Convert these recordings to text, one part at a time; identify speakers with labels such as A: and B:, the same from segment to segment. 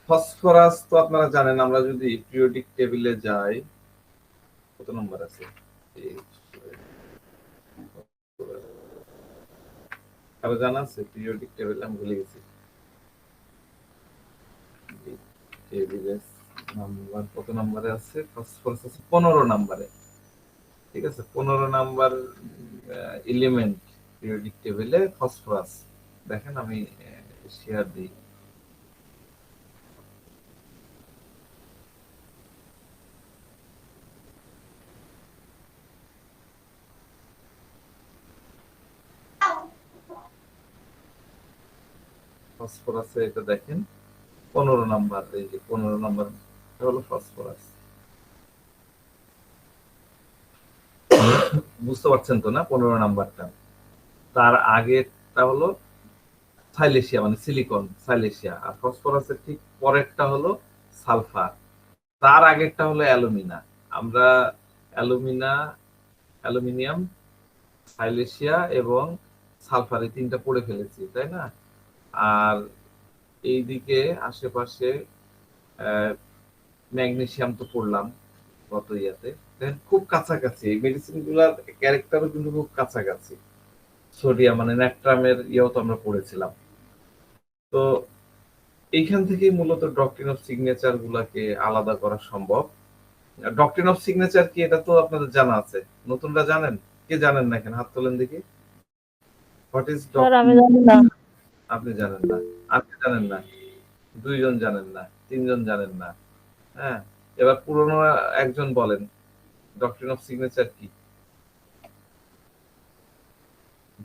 A: Phosphorus তো আপনারা জানেন, আমরা যদি পিরিয়ডিক টেবিলে যাই, কত নম্বর আছে, কারো জানা আছে পিরিয়ডিক টেবিল? আমি ভুলে গেছি নাম্বার কত নম্বরে আছে। ফসফরাস আছে 15 নম্বরে, ঠিক আছে, 15 নাম্বার এলিমেন্ট পিরিয়ডিক টেবিলে ফসফরাস। দেখেন আমি শেয়ার দিই। ফসফরাসে এটা দেখেন 15 নাম্বার, এই যে 15 নাম্বার হলো ফসফরাস। বুঝতে পারছেন তো না 15 নাম্বারটা? তার আগেরটা হলো সাইলেশিয়া, মানে সিলিকন সাইলেশিয়া, আর ফসফরাসের ঠিক পরেরটা হলো সালফার, তার আগেরটা হলো অ্যালুমিনা। আমরা অ্যালুমিনা, অ্যালুমিনিয়াম, সাইলেশিয়া এবং সালফার এই তিনটা পড়ে ফেলেছি, তাই না? আর এইদিকে আশেপাশে ম্যাগনেসিয়াম তো পড়লাম গত ইয়াতে। দেখেন খুব কাছাকাছি এই মেডিসিন গুলার ক্যারেক্টারও কিন্তু খুব কাছাকাছি। সোডিয়াম মানে ন্যাট্রামের ইয়েও তো আমরা পড়েছিলাম। তো এইখান থেকেই মূলত ডক্ট্রিন অফ সিগনেচার গুলাকে আলাদা করা সম্ভব। ডক্ট্রিন অফ সিগনেচার কি এটা তো আপনাদের জানা আছে, নতুনরা জানেন? কে জানেন না, এখানে হাত তোলেন দেখি। হোয়াট ইজ
B: স্যার আমি
A: ডক্ট্রিন?
B: জানি না।
A: আপনি জানেন না, আপনি জানেন না, দুইজন জানেন না, তিনজন জানেন না। হ্যাঁ, এবার পুরনো একজন বলেন ডক্ট্রিন অফ সিগনেচার কি,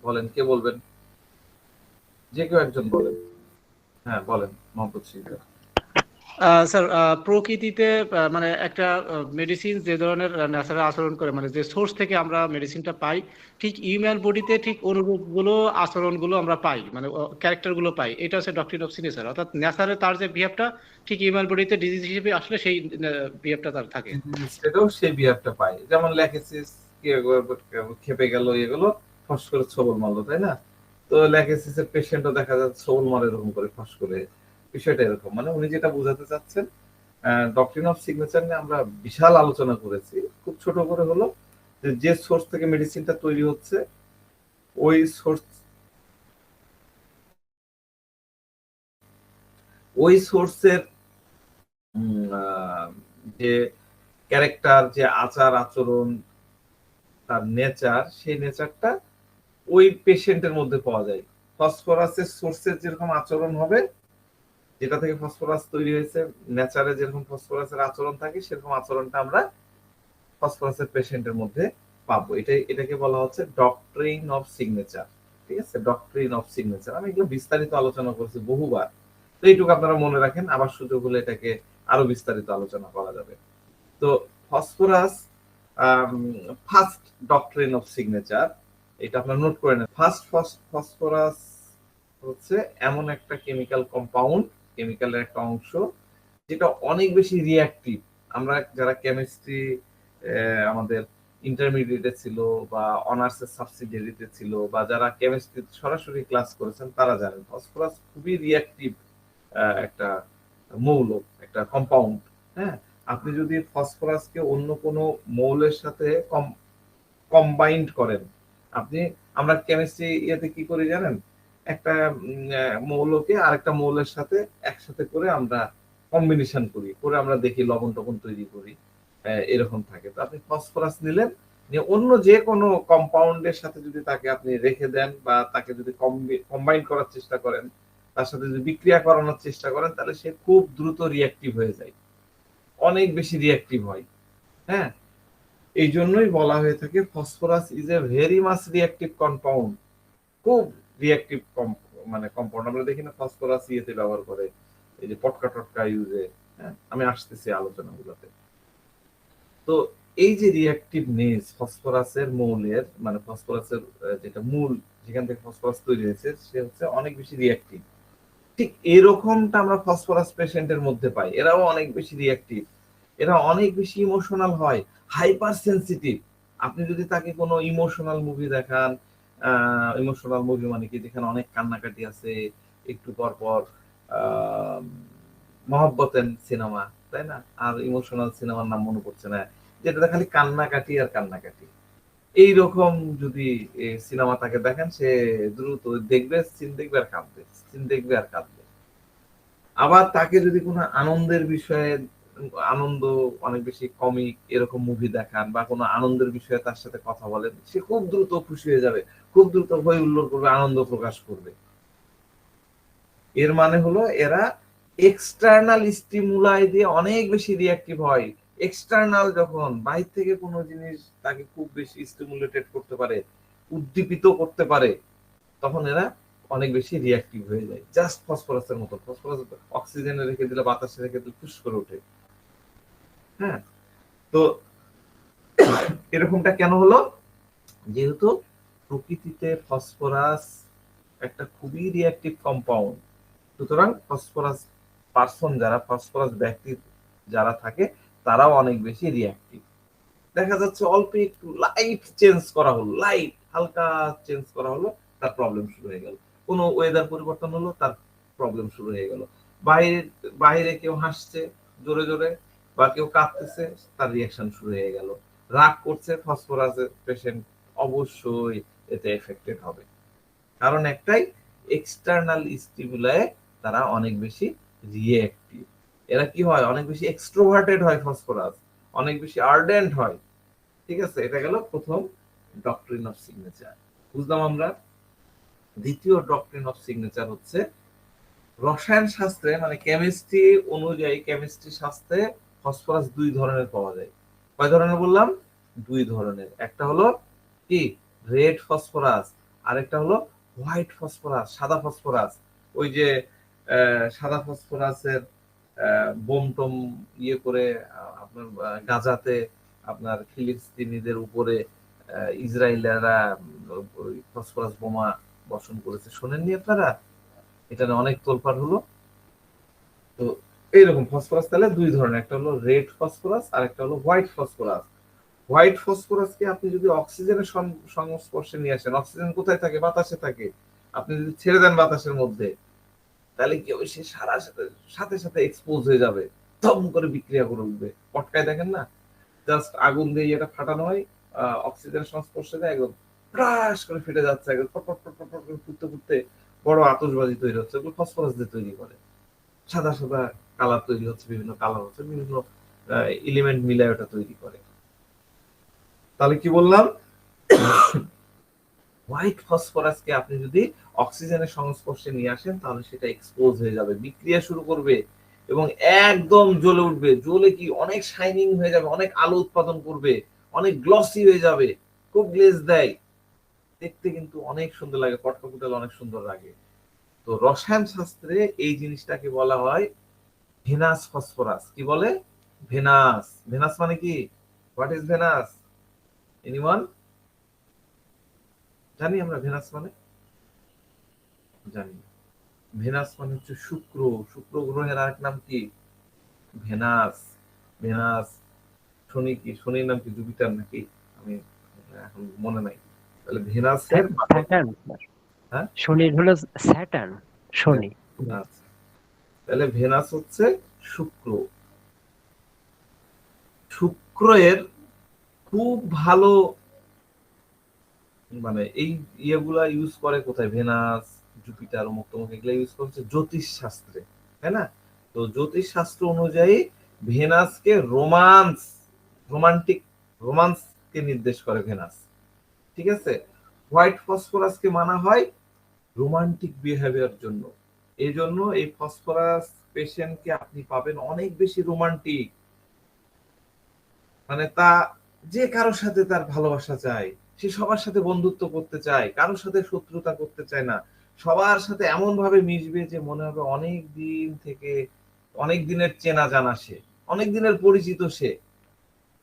A: বলেন, কে বলবেন? যে কেউ একজন বলেন। হ্যাঁ বলেন, মোহাম্মদ সিকদার।
C: স্যার, প্রকৃতিতে মানে একটা মেডিসিন যে ধরনের ন্যাচারাল আচরণ করে, মানে যে সোর্স থেকে আমরা মেডিসিনটা পাই, ঠিক হিউম্যান বডিতে ঠিক অনুরূপগুলো আচরণগুলো আমরা পাই, মানে ক্যারেক্টারগুলো পাই। এটা হচ্ছে ডক্ট্রিন অফ সিগনেচার, অর্থাৎ ন্যাচারে তার যে বিহেভটা ঠিক হিউম্যান বডিতে ডিজিজ হিসেবে আসলে সেই বিহেভটা তার থাকে।
A: সেটাও সেই বিহারটা পাই, যেমন ল্যাকেসিস খেপে গেল, এগুলো ফস করে ছবল মারলো, তাই না? তো ল্যাকেসিস এর পেশেন্টও দেখা যাচ্ছে ছবল মারে এরকম করে ফস করে। বিষয়টা এরকম, মানে উনি যেটা বোঝাতে চাচ্ছেন, ডক্ট্রিন অফ সিগনেচার নিয়ে আমরা বিশাল আলোচনা করেছি। খুব ছোট করে হলো যে যে সোর্স থেকে মেডিসিনটা তৈরি হচ্ছে, ওই সোর্স, ওই সোর্সের যে ক্যারেক্টার, যে আচার আচরণ, তার নেচার, সেই নেচারটা ওই পেশেন্টের মধ্যে পাওয়া যায়। ফসফরাসের সোর্সের যেরকম আচরণ হবে, যেটা থেকে ফসফরাস তৈরি হয়েছে, নেচারে যেরকম ফসফরাসের আচরণ থাকে, সেরকম আচরণটা আমরা ফসফরাসের পেশেন্টের মধ্যে পাবো। এটাকে বলা হচ্ছে ডক্ট্রিন অফ সিগনেচার। ঠিক আছে, ডক্ট্রিন অফ সিগনেচার আমি এগুলো বিস্তারিত আলোচনা করছি বহুবার। তো এইটুকু আপনারা মনে রাখেন, আবার সুযোগ হলে এটাকে আরো বিস্তারিত আলোচনা করা যাবে। তো phosphorus first doctrine of signature, এটা আপনারা নোট করে নেন। ফার্স্ট ফসফরাস হচ্ছে এমন একটা কেমিক্যাল কম্পাউন্ড, কেমিক্যালের একটা অংশ, যেটা অনেক বেশি রিঅ্যাক্টিভ। আমরা যারা কেমিস্ট্রি আমাদের ইন্টারমিডিয়েটে ছিল বা অনার্সের সাবসিডিয়ারিতে ছিল, বা যারা কেমিস্ট্রি সরাসরি ক্লাস করেছেন, তারা জানেন ফসফরাস খুবই রিঅ্যাক্টিভ একটা মৌল, একটা কম্পাউন্ড। হ্যাঁ, আপনি যদি ফসফরাসকে অন্য কোনো মৌলের সাথে কম্বাইন্ড করেন, আপনি, আমরা কেমিস্ট্রি ইয়েতে কি করি জানেন, একটা মৌলকে আরেকটা মৌলের সাথে একসাথে করে আমরা কম্বিনেশন করি, করে আমরা দেখি লবণ টবণ তৈরি করি, এরকম থাকে। তো আপনি ফসফরাস নিলেন, নিয়ে অন্য যে কোনো কম্পাউন্ডের সাথে যদি তাকে আপনি রেখে দেন, বা তাকে যদি কম্বাইন করার চেষ্টা করেন, তার সাথে যদি বিক্রিয়া করানোর চেষ্টা করেন, তাহলে সে খুব দ্রুত রিঅ্যাক্টিভ হয়ে যায়, অনেক বেশি রিঅ্যাক্টিভ হয়। হ্যাঁ, এই জন্যই বলা হয়ে থাকে phosphorus is a very much reactive compound, খুব রিঅ্যাক্টিভ মানে কম্পাউন্ড। আমরা দেখি না ফসফরাস ইয়েতে ব্যবহার করে, এই যে পটকা টটকা ইউজে। হ্যাঁ, আমি আসতেছি আলোচনাগুলোতে। তো এই যে রিঅ্যাক্টিভনেস ফসফরাসের মৌলের, মানে ফসফরাসের যেটা মূল, যেখান থেকে ফসফরাস তৈরি হয়েছে, সে হচ্ছে অনেক বেশি রিঅ্যাক্টিভ। ঠিক এরকমটা আমরা ফসফরাস পেশেন্টের মধ্যে পাই, এরাও অনেক বেশি রিঅ্যাক্টিভ, এরা অনেক বেশি ইমোশনাল হয়, হাইপার সেন্সিটিভ। আপনি যদি তাকে কোনো ইমোশনাল মুভি দেখান, মানে কি, যেখানে অনেক কান্নাকাটি আছে, একটু পর পর মহব্বতেন সিনেমা, তাই না? আর ইমোশনাল সিনেমার নাম মনে পড়ছে না, যেটাতে খালি কান্নাকাটি আর কান্নাকাটি। এইরকম যদি সিনেমা তাকে দেখেন, সে দ্রুত দেখবে, সিন দেখবে আর কাঁদবে, সিন দেখবে আর কাঁদবে। আবার তাকে যদি কোনো আনন্দের বিষয়ে, আনন্দ, অনেক বেশি কমিক এরকম মুভি দেখান বা কোনো আনন্দের বিষয়ে তার সাথে কথা বলেন, সে খুব দ্রুত খুশি হয়ে যাবে, খুব দ্রুত হই হুল্লোড় করবে, আনন্দ প্রকাশ করবে। এর মানে হলো এরা এক্সটার্নাল স্টিমুলাই দিয়ে অনেক বেশি রিঅ্যাক্টিভ হয়। এক্সটার্নাল যখন বাইরে থেকে কোনো জিনিস তাকে খুব বেশি স্টিমুলেটেড করতে পারে, উদ্দীপিত করতে পারে, তখন এরা অনেক বেশি রিঅ্যাক্টিভ হয়ে যায়। জাস্ট ফসফরাসের মতো, ফসফরাস অক্সিজেনে রেখে দিলে, বাতাসে রেখে দিলে ফুস করে ওঠে। হ্যাঁ, তো এরকমটা কেন হলো? যেহেতু প্রকৃতিতে ফসফরাস একটা খুবই রিঅ্যাক্টিভ কম্পাউন্ড, সুতরাং ফসফরাস পার্সন যারা, ফসফরাস ব্যক্তি যারা থাকে, তারাও অনেক বেশি রিঅ্যাক্টিভ। দেখা যাচ্ছে অল্প একটু লাইট চেঞ্জ করা হলো, লাইট হালকা চেঞ্জ করা হলো, তার প্রবলেম শুরু হয়ে গেল। কোনো ওয়েদার পরিবর্তন হলো, তার প্রবলেম শুরু হয়ে গেল। বাইরে বাইরে কেউ হাসছে জোরে জোরে বা কেউ কাঁদতেছে, তার রিয়াকশন শুরু হয়ে গেল। রাগ করছে, ফসফরাসের পেশেন্ট অবশ্যই এতে এফেক্টেড হবে। কারণ একটাই, এক্সটার্নাল স্টিমুলায়ে তারা অনেক বেশি রিঅ্যাক্টিভ। এরা কি হয়, অনেক বেশি এক্সট্রোভার্টেড হয়, ফসফরাস অনেক বেশি আর্ডেন্ট হয়। ঠিক আছে, এটা গেল প্রথম ডক্ট্রিন অফ সিগনেচার, বুঝলাম আমরা। দ্বিতীয় ডক্ট্রিন অফ সিগনেচার হচ্ছে রসায়ন শাস্ত্রে, মানে কেমিস্ট্রি অনুযায়ী, কেমিস্ট্রি শাস্ত্রে ফসফরাস দুই ধরনের পাওয়া যায়। কয় ধরনের বললাম? দুই ধরনের। একটা হলো কি, রেড ফসফরাস, আর একটা হলো হোয়াইট ফসফরাস, সাদা ফসফরাস। ওই যে সাদা ফসফরাসের বোম টোম ইয়ে করে, আপনার গাজাতে আপনার ফিলিস্তিনিদের উপরে ইসরায়েলেরা ফসফরাস বোমা বর্ষণ করেছে, শোনেননি আপনারা? এটা নিয়ে অনেক তোলপাড় হলো। তো এইরকম ফসফরাস তাহলে দুই ধরনের, একটা হলো রেড ফসফরাস আর একটা হলো হোয়াইট ফসফরাস। হোয়াইট ফসফরাসকে আপনি যদি অক্সিজেনের সংস্পর্শে নিয়ে আসেন, অক্সিজেন কোথায় থাকে? বাতাসে থাকে। আপনি যদি ছেড়ে দেন বাতাসের মধ্যে, তাহলে কি হবে, সে সারা সাথে সাথে সাথে এক্সপোজ হয়ে যাবে, দম করে বিক্রিয়া করে উঠবে। পটকায় দেখেন না, জাস্ট আগুন দিয়ে এটা ফাটানো হয়, অক্সিজেনের সংস্পর্শে দেয়, একদম প্রাস করে ফেটে যাচ্ছে, একদম ফট ফট ফট ফট ফট করে ফুটতে ফুটতে বড় আতশবাজি তৈরি হচ্ছে। এগুলো ফসফরাস দিয়ে তৈরি করে। সাদা সাদা কালার তৈরি হচ্ছে, বিভিন্ন কালার হচ্ছে, বিভিন্ন এলিমেন্ট মিলায় ওটা তৈরি করে। তাহলে কি বললাম, হোয়াইট ফসফরাসকে আপনি যদি অক্সিজেনের সংস্পর্শে নিয়ে আসেন, তাহলে সেটা এক্সপোজ হয়ে যাবে, বিক্রিয়া শুরু করবে এবং একদম জ্বলে উঠবে। জ্বলে কি অনেক শাইনিং হয়ে যাবে, অনেক আলো উৎপাদন করবে, অনেক গ্লসি হয়ে যাবে, খুব গ্লেজ দেয়, দেখতে কিন্তু অনেক সুন্দর লাগে, পটকা ফুটালে অনেক সুন্দর লাগে। তো রসায়ন শাস্ত্রে এই জিনিসটাকে বলা হয় ভেনাস ফসফরাস। কি বলে? ভেনাস। ভেনাস মানে কি? What is Venus? এনিওয়ান? জানি আমরা ভেনাস মানে? জানি। ভেনাস মানে হচ্ছে শুক্র। শুক্র গ্রহের আরেক নাম কি? ভেনাস। ভেনাস। শনি কি? শনির নাম কি? জুপিটার নাকি? আমি এখন মনে নাই। তাহলে ভেনাসের,
B: স্যাটার্ন।
A: হ্যাঁ,
B: শনির হলো স্যাটার্ন, শনি।
A: আচ্ছা, তাহলে ভেনাস হচ্ছে শুক্র। শুক্রের খুব ভালো, মানে এই ইয়েগুলা ইউজ করে কোথায়? ভেনাস, জুপিটার, অমুক তমুক এগুলা ইউজ করছে জ্যোতিষ শাস্ত্রে, তাই না? তো জ্যোতিষ শাস্ত্র অনুযায়ী ভেনাসকে রোমান্স, রোমান্টিক, রোমান্সকে নির্দেশ করে ভেনাস। ঠিক আছে, হোয়াইট ফসফরাসকে মানা হয় রোমান্টিক বিহেভিয়ার জন্য। এই জন্য এই ফসফরাস পেশেন্টকে আপনি পাবেন অনেক বেশি রোমান্টিক, মানে তা যে কারোর সাথে তার ভালোবাসা চায়, সে সবার সাথে বন্ধুত্ব করতে চায়, কারোর সাথে শত্রুতা করতে চায় না, সবার সাথে এমন ভাবে মিশবে যে মনে হবে অনেক দিন থেকে, অনেক দিনের চেনা জানা সে, অনেক দিনের পরিচিত সে।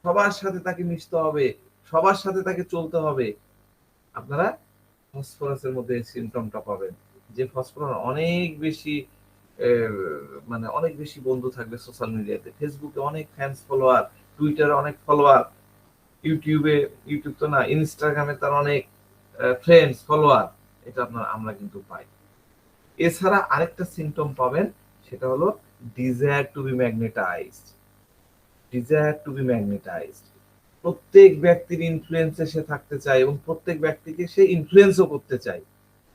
A: সবার সাথে তাকে মিশতে হবে, সবার সাথে তাকে চলতে হবে। আপনারা ফসফরাসের মধ্যে সিমটমটা পাবেন, যে ফসফরাস অনেক বেশি মানে অনেক বেশি বন্ধু থাকবে সোশ্যাল মিডিয়াতে, ফেসবুকে অনেক ফ্যান্স ফলোয়ার, টুইটারে অনেক ফলোয়ার, ইউটিউবে, ইউটিউব তো না, ইনস্টাগ্রামে তার অনেক ফ্রেন্ডস ফলোয়ার। এটা আমরা কিন্তু পাই। এছাড়া আরেকটা সিমটম পাবেন, সেটা হলো desire to be magnetised, desire to be magnetised. প্রত্যেক ব্যক্তির ইনফ্লুয়েন্সে সে থাকতে চায় এবং প্রত্যেক ব্যক্তিকে সে ইনফ্লুয়েন্সও করতে চায়,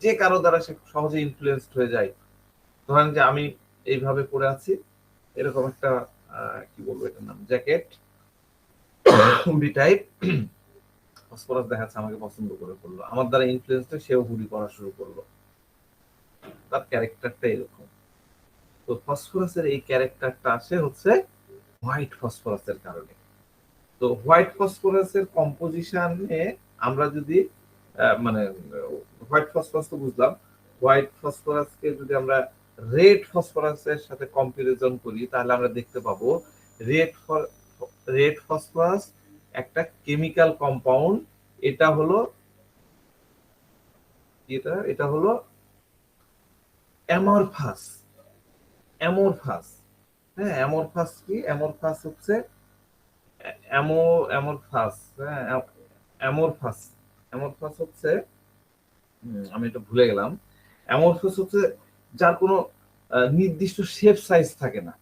A: যে কারো দ্বারা সে সহজে ইনফ্লুয়েন্সড হয়ে যায়। ধরেন যে আমি এইভাবে পরে আছি, এরকম একটা কি বলবো এটার নাম, জ্যাকেট হুডি টাইপ, ফসফরাস দেখাচ্ছে আমাকে পছন্দ করে করলো, আমার দ্বারা ইনফ্লুয়েন্স হয়ে সেও হুডি পরা শুরু করলো, তার ক্যারেক্টারটা এরকম। তো ফসফরাসের এই ক্যারেক্টারটা আসে হচ্ছে হোয়াইট ফসফরাসের কারণে। তো হোয়াইট ফসফরাসের কম্পোজিশনে আমরা যদি মানে হোয়াইট ফসফরাস তো বুঝলাম, হোয়াইট ফসফরাসকে যদি আমরা রেড ফসফরাসের সাথে কম্পারিজন করি তাহলে আমরা দেখতে পাবো রেড ফসফরাস একটা কেমিক্যাল কম্পাউন্ড। এটা হলো এটা হলো অ্যামরফাস। অ্যামরফাস, হ্যাঁ অ্যামরফাস কি? অ্যামরফাস হচ্ছে অ্যামরফাস, হ্যাঁ অ্যামরফাস। অ্যামরফাস হচ্ছে আমি এটা ভুলে গেলাম। অ্যামরফাস হচ্ছে যার কোনো নির্দিষ্ট শেপ সাইজ থাকে না,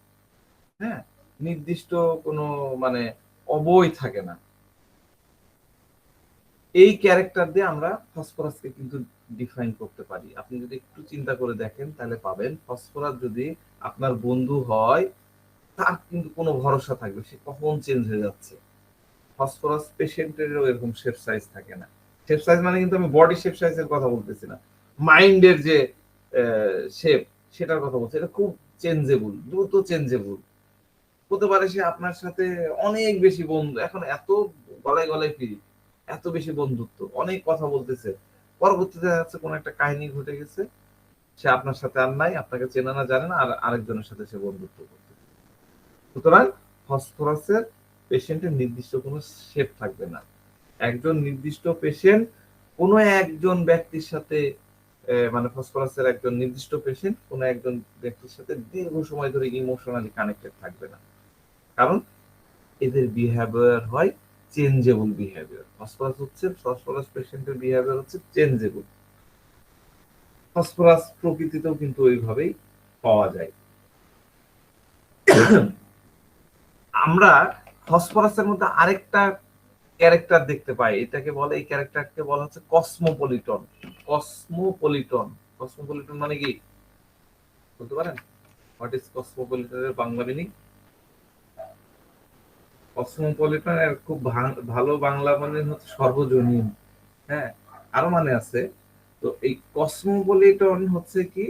A: হ্যাঁ নির্দিষ্ট কোনো মানে অবয় থাকে না। এই ক্যারেক্টার দিয়ে আমরা ফসফরাসকে কিন্তু ডিফাইন করতে পারি। আপনি যদি একটু চিন্তা করে দেখেন তাহলে পাবেন ফসফরাস যদি আপনার বন্ধু হয় তার কিন্তু কোনো ভরসা থাকবে সে কখন চেঞ্জ হয়ে যাচ্ছে। ফসফরাস পেশেন্টেরও এরকম শেপ সাইজ থাকে না। শেপ সাইজ মানে কিন্তু আমি বডি শেপ সাইজের কথা বলতেছি না, মাইন্ডের যে শেপ সেটার কথা বলছি। এটা খুব চেঞ্জেবল, দ্রুত চেঞ্জেবল হতে পারে। সে আপনার সাথে অনেক বেশি বন্ধু, এখন এত গলায় গলায় ফিরি, এত বেশি বন্ধুত্ব, অনেক কথা বলতেছে, পরবর্তীতে যাচ্ছে কোনো একটা কাহিনী ঘটে গেছে, সে আপনার সাথে আর নাই, আপনাকে চেনা না জানে না, আর আরেকজনের সাথে সে বন্ধুত্ব করতে। সুতরাং ফসফরাসের পেশেন্টের নির্দিষ্ট কোনো শেপ থাকবে না। একজন নির্দিষ্ট পেশেন্ট কোনো একজন ব্যক্তির সাথে মানে ফসফরাসের একজন নির্দিষ্ট পেশেন্ট কোনো একজন ব্যক্তির সাথে দীর্ঘ সময় ধরে ইমোশনালি কানেক্টেড থাকবে না, কারণ এদের বিহেভিয়ার হয় চেঞ্জেবল বিহেভিয়ার। ফসফরাস পেশেন্টের বিহেভিয়ার হচ্ছে চেঞ্জেবল। ফসফরাস প্রকৃতিতেও কিন্তু ওইভাবেই পাওয়া যায়। আমরা ফসফরাসের মধ্যে আরেকটা ক্যারেক্টার দেখতে পাই, এটাকে বলে, এই ক্যারেক্টারকে বলা হচ্ছে কসমোপলিটন। কসমোপলিটন, কসমোপলিটন মানে কি বলতে পারেন? হোয়াট ইজ কসমোপলিটনের বাংলা মিনিং? কসমোপলিটন এর খুব ভালো বাংলা মানে হচ্ছে সর্বজনীন, হ্যাঁ আরো মানে আছে। তো এই কসমোপলিটন হচ্ছে কি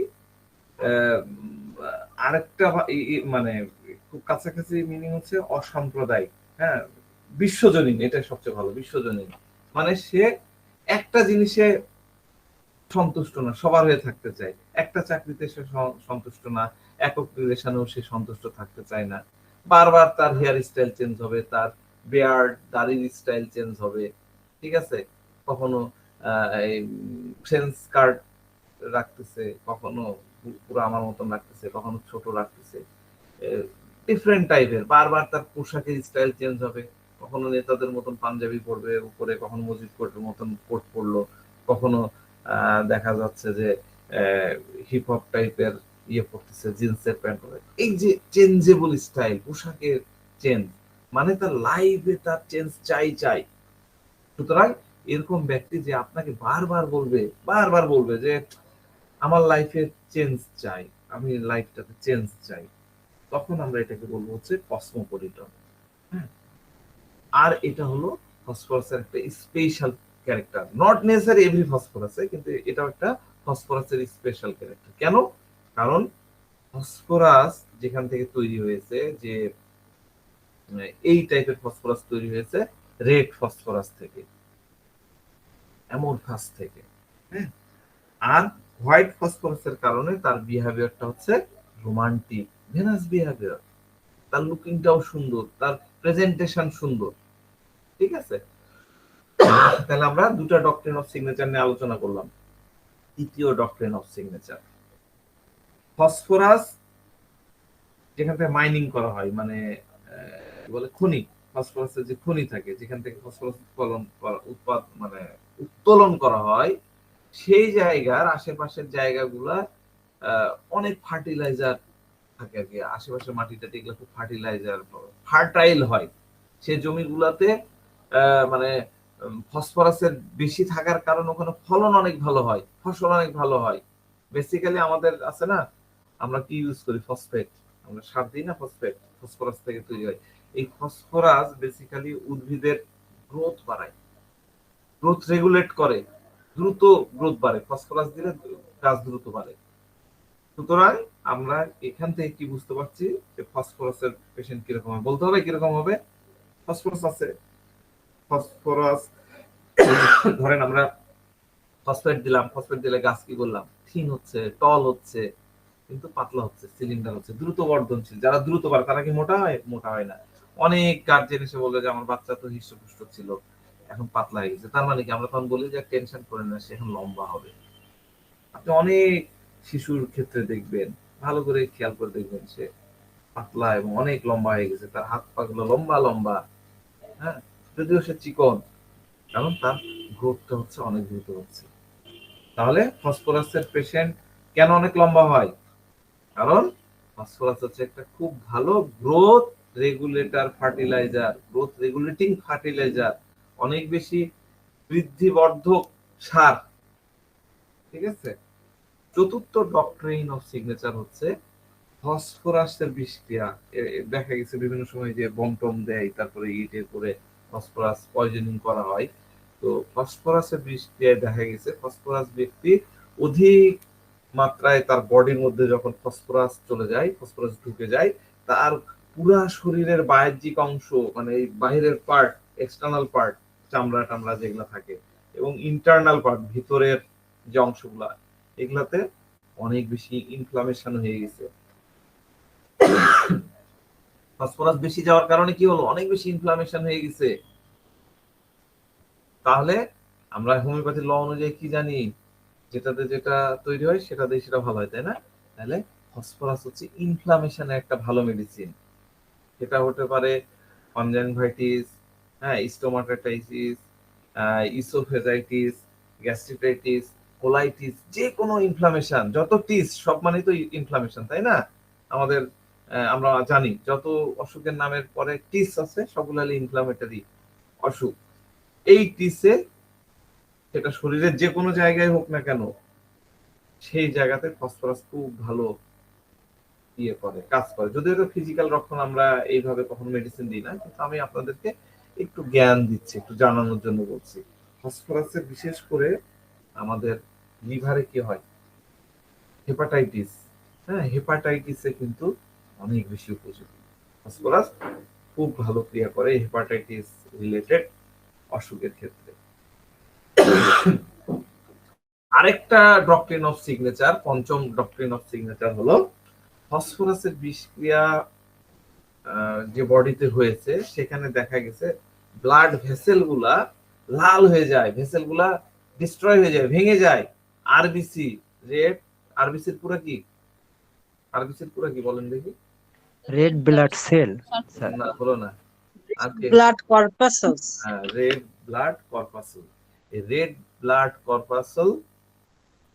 A: আরেকটা মানে খুব কাছাকাছি মিনিং হচ্ছে অসাম্প্রদায়িক, হ্যাঁ বিশ্বজনীন, এটা সবচেয়ে ভালো, বিশ্বজনীন। মানে সে একটা জিনিসে সন্তুষ্ট না, সবার হয়ে থাকতে চায়। একটা চাকরিতে সে সন্তুষ্ট না, একক রিলেশনেও সে সন্তুষ্ট থাকতে চায় না, বারবার তার হেয়ার স্টাইল চেঞ্জ হবে, তার বেয়ার্ড দাড়ির স্টাইল চেঞ্জ হবে, ঠিক আছে? কখনো এই ফ্রেঞ্চ কার্ড রাখতেছে, কখনো পুরো আমার মতন রাখতেছে, কখনো ছোট রাখতেছে, ডিফারেন্ট টাইপের। বারবার তার পোশাকের স্টাইল চেঞ্জ হবে, কখনো নেতাদের মতন পাঞ্জাবি পরবে উপরে, কখনো মসজিদ কোটের মতন কোট পরলো, কখনো দেখা যাচ্ছে যে হিপ হপ টাইপের ইয়ে পড়তেছে, জিন্সের প্যান্ট পরে। এই যে চেঞ্জেবল স্টাইল, পোশাকের চেঞ্জ, মানে তার লাইফে তার চেঞ্জ চাই চাই। সুতরাং এরকম ব্যক্তি যে আপনাকে বারবার বলবে যে আমার লাইফে চেঞ্জ চাই, আমি লাইফটাতে চেঞ্জ চাই, তখন আমরা এটাকে বলবো হচ্ছে কসমোপলিটন। হ্যাঁ, আর এটা হলো ফসফরাসের একটা special character, not necessary every ফসফরাসে, কিন্তু এটাও একটা ফসফরাসের স্পেশাল ক্যারেক্টার। কেন? কারণ ফসফরাস যেখান থেকে তৈরি হয়েছে, যে এই টাইপের ফসফরাস তৈরি হয়েছে রেড ফসফরাস থেকে, অ্যামরফাস থেকে, হ্যাঁ। আর হোয়াইট ফসফরাসের কারণে তার বিহেভিয়ারটা হচ্ছে রোমান্টিক, ভেনাস বিহেভিয়ার, তার লুকিংটাও সুন্দর, তার প্রেজেন্টেশন সুন্দর, ঠিক আছে? তাহলে আমরা দুটা ডক্ট্রিন অফ সিগনেচার নিয়ে আলোচনা করলাম। তৃতীয় ডক্ট্রিন অফ সিগনেচার, ফসফরাস যেখান থেকে মাইনিং করা হয়, মানে বলে খনি, ফসফরাসের যে খনি থাকে যেখান থেকে ফসফরাস উত্তোলন করা হয়, সেই জায়গার আশেপাশের জায়গাগুলা অনেক ফার্টিলাইজার থাকে আর কি, আশেপাশে মাটিটা এগুলো খুব ফার্টিলাইজার ফার্টাইল হয়, সে জমিগুলাতে মানে ফসফরাসের বেশি থাকার কারণে ওখানে ফলন অনেক ভালো হয়, ফসল অনেক ভালো হয়। বেসিক্যালি আমাদের আছে না, আমরা কি ইউজ করি, ফসফেট, আমরা সার দিই না, ফসফেট ফসফরাস থেকে তৈরি হয়। এই ফসফরাস বেসিক্যালি উদ্ভিদের গ্রোথ বাড়ায়, গ্রোথ রেগুলেট করে, দ্রুত গ্রোথ বাড়ে, ফসফরাস দিলে গাছ দ্রুত বাড়ে। সুতরাং আমরা এখান থেকে কি বুঝতে পারছি যে ফসফরাসের পেশেন্ট কিরকম হবে, বলতে হবে কিরকম হবে। ফসফরাস আছে, ফসফরাস ধরেন আমরা ফসফেট দিলাম, ফসফেট দিলে গাছ কি বললাম, থিন হচ্ছে, টল হচ্ছে, কিন্তু পাতলা হচ্ছে, সিলিন্ডার হচ্ছে, দ্রুত বর্ধনশীল। যারা দ্রুত বাড়ে তারা কি মোটা হয়? মোটা হয় না। অনেক গার্জেন এসে বলে যে আমার বাচ্চা তো হৃষ্টপুষ্ট ছিল, এখন পাতলা হয়ে গেছে, তার মানে কি? আমরা তখন বলি যে টেনশন করেন না, সে এখন লম্বা হবে। আপনি অনেক শিশুর ক্ষেত্রে দেখবেন, ভালো করে খেয়াল করে দেখবেন, সে পাতলা এবং অনেক লম্বা হয়ে গেছে, তার হাত পা গুলো লম্বা লম্বা, হ্যাঁ, যদিও সে চিকন, কারণ তার গ্রোথটা হচ্ছে অনেক দ্রুত হচ্ছে। তাহলে ফসফরাসের পেশেন্ট কেন অনেক লম্বা হয়? কারণ ফসফরাস হচ্ছে একটা খুব ভালো growth regulator fertiliser, growth regulating fertiliser, অনেক বেশি বৃদ্ধিবর্ধক সার। ঠিক আছে। চতুর্থ ডক্ট্রিন অফ সিগনেচার হচ্ছে ফসফরাসের বিষক্রিয়া। দেখা গেছে বিভিন্ন সময় যে বম টম দেয়, তারপরে ইটে করে ফসফরাস পয়জনিং করা হয়। তো ফসফরাসের বিষক্রিয়ায় দেখা গেছে ফসফরাস ব্যক্তি অধিক মাত্রায় তার বডির মধ্যে যখন ফসফরাস চলে যায়, ফসফরাস ঢুকে যায়, তার পুরা শরীরের বাহ্যিক অংশ, মানে এই বাহিরের পার্ট, এক্সটার্নাল পার্ট, চামড়া টামড়া যেগুলা থাকে, এবং ইন্টারনাল পার্ট, ভিতরের যে অংশগুলা, এগুলাতে অনেক বেশি ইনফ্লামেশন হয়ে গেছে। ফসফরাস বেশি যাওয়ার কারণে কি হলো? অনেক বেশি ইনফ্লামেশন হয়ে গেছে। তাহলে আমরা হোমিওপ্যাথি ল অনুযায়ী কি জানি, যেটাতে যেটা তৈরি হয় সেটাতে সেটা ভালো হয়, তাই না? তাহলে ফসফরাস হচ্ছে ইনফ্লামেশনের একটা ভালো মেডিসিন। এটা হতে পারে কনজাংভাইটিস, হ্যাঁ, স্টোমাটাইটিস, ইসোফেজাইটিস, গ্যাস্ট্রিটাইটিস, কোলাইটিস, যে কোনো ইনফ্লামেশন, যত টিস সব মানে তো ইনফ্লামেশন, তাই না? আমাদের আমরা জানি যত অসুখের নামের পরে টিস আছে সবগুলো ইনফ্লামেটরি অসুখ। এই টিসে, সেটা শরীরের যে কোনো জায়গায় হোক না কেন, সেই জায়গাতে ফসফরাস খুব ভালো ইয়ে করে, কাজ করে। যদিও এটা ফিজিক্যাল রক্ষণ, আমরা এইভাবে কখনো মেডিসিন দিই না, কিন্তু আমি আপনাদেরকে একটু জ্ঞান দিচ্ছি, একটু জানানোর জন্য বলছি। ফসফরাসের বিশেষ করে আমাদের লিভারে কি হয়, হেপাটাইটিস, হ্যাঁ, হেপাটাইটিসে কিন্তু অনেক বেশি উপযোগী। ফসফরাস খুব ভালো ক্রিয়া করে হেপাটাইটিস রিলেটেড অসুখের ক্ষেত্রে। আরেকটা ডক্ট্রিন অফ সিগনেচার, পঞ্চম ডক্ট্রিন অফ সিগনেচার হলো ফসফরাসের বিষক্রিয়া যে বডিতে হয়েছে, সেখানে দেখা গেছে ব্লাড ভেসেল গুলা লাল হয়ে যায়, ভেসেল গুলা ডিস্ট্রয় হয়ে যায়, ভেঙে যায়। আরবিসি, রেড, আরবিসির পুরো কি, আরবিসির পুরো কি বলেন দেখি?
B: Red blood cell, sir.
A: না, হলো না।
D: Blood corpuscles.
A: Red blood corpuscle. এই রেড ব্লাড কর্পাসেল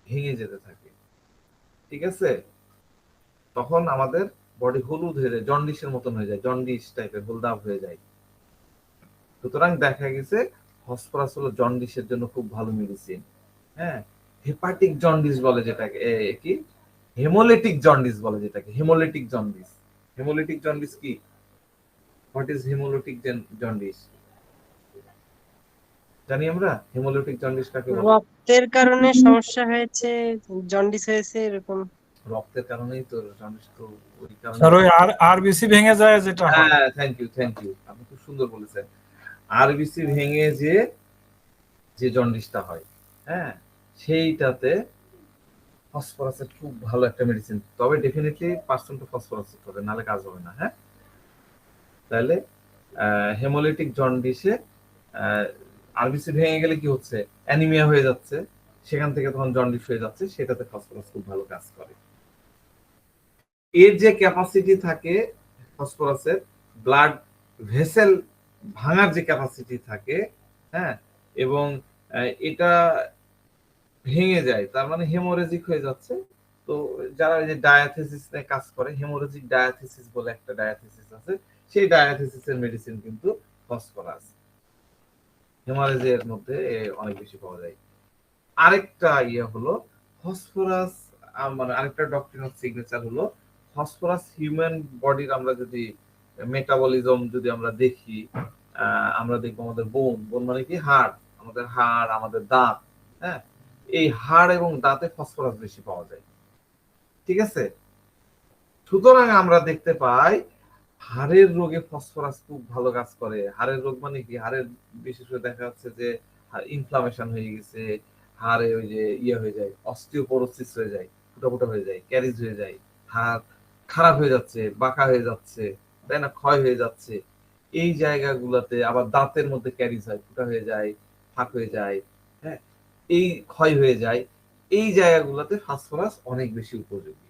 A: ভেঙে যেতে থাকে, ঠিক আছে? তখন আমাদের বডি হলুদ হয়ে যায়, জন্ডিসের মতন হয়ে যায়, জন্ডিস টাইপের হলদাভ হয়ে যায়। সুতরাং দেখা গেছে ফসফরাস হলো জন্ডিসের জন্য খুব ভালো মেডিসিন। হ্যাঁ, হেপাটিক জন্ডিস বলে যেটাকে, কি হেমোলিটিক জন্ডিস বলে যেটাকে, হেমোলিটিক জন্ডিস। হেমোলিটিক জন্ডিস কি? What is hemolytic jaundice? জানি আমরা হেমোলিটিক জন্ডিস কাকে বলে?
D: রক্তের কারণে সমস্যা হয়েছে, জন্ডিস হয়েছে, এরকম।
A: রক্তের কারণেই তো জন্ডিস, তো ওই কারণে।
E: স্যার ওই আরবিসি ভেঙে যায় যেটা হয়।
A: হ্যাঁ, থ্যাংক ইউ, আপনি খুব সুন্দর বলেছেন। আরবিসি ভেঙে যে জন্ডিসটা হয়, হ্যাঁ, সেইটাতে ফসফরাসের খুব ভালো একটা মেডিসিন। তবে ডেফিনেটলি পার্সেন্ট ফসফরাস হবে, নাহলে কাজ হবে না। হ্যাঁ, তাহলে হেমোলিটিক জন্ডিসে আরবিসি ভেঙে গেলে কি হচ্ছে, অ্যানিমিয়া হয়ে যাচ্ছে, সেখান থেকে তখন জন্ডিস হয়ে যাচ্ছে, সেটাতে ফসফরাস খুব ভালো কাজ করে। এর যে ক্যাপাসিটি থাকে ফসফরাসের, ব্লাড ভেসেল ভাঙার যে ক্যাপাসিটি থাকে, হ্যাঁ, এবং এটা ভেঙে যায়, তার মানে হেমোরেজিক হয়ে যাচ্ছে, তো যারা এই যে ডায়াথিসিস নিয়ে কাজ করে, হেমোরেজিক ডায়াথিসিস বলে একটা ডায়াথিসিস আছে, সেই ডায়াথিসিসের মেডিসিন কিন্তু ফসফরাস, হেমারেজের মধ্যে অনেক বেশি পাওয়া যায়। আরেকটা ইয়ে হলো ফসফরাস, মানে আরেকটা ডক্ট্রিন অফ সিগনেচার হলো ফসফরাস হিউম্যান বডির, আমরা যদি মেটাবলিজম যদি আমরা দেখি, আমরা দেখবো আমাদের বোন মানে কি হাড়, আমাদের হাড়, আমাদের দাঁত, হ্যাঁ, এই হাড় এবং দাঁতে ফসফরাস বেশি পাওয়া যায়, ঠিক আছে। সুতরাং আমরা দেখতে পাই হাড়ের রোগে ফসফরাস খুব ভালো কাজ করে। হাড়ের রোগ মানে কি, হাড়ের বিশেষ করে দেখা যাচ্ছে যে ইনফ্লামেশন হয়ে গেছে, হাড়ে ওই যে ইয়ে হয়ে যায়, অস্টিওপোরোসিস হয়ে যায়, ফুটা ফুটা হয়ে যায়, ক্যারিজ হয়ে যায়, হাড় খারাপ হয়ে যাচ্ছে, বাঁকা হয়ে যাচ্ছে, তাই না, ক্ষয় হয়ে যাচ্ছে, এই জায়গাগুলোতে। আবার দাঁতের মধ্যে ক্যারিজ হয়, ফুটা হয়ে যায়, ফাঁক হয়ে যায়, হ্যাঁ, এই ক্ষয় হয়ে যায়, এই জায়গাগুলোতে ফসফরাস অনেক বেশি উপযোগী।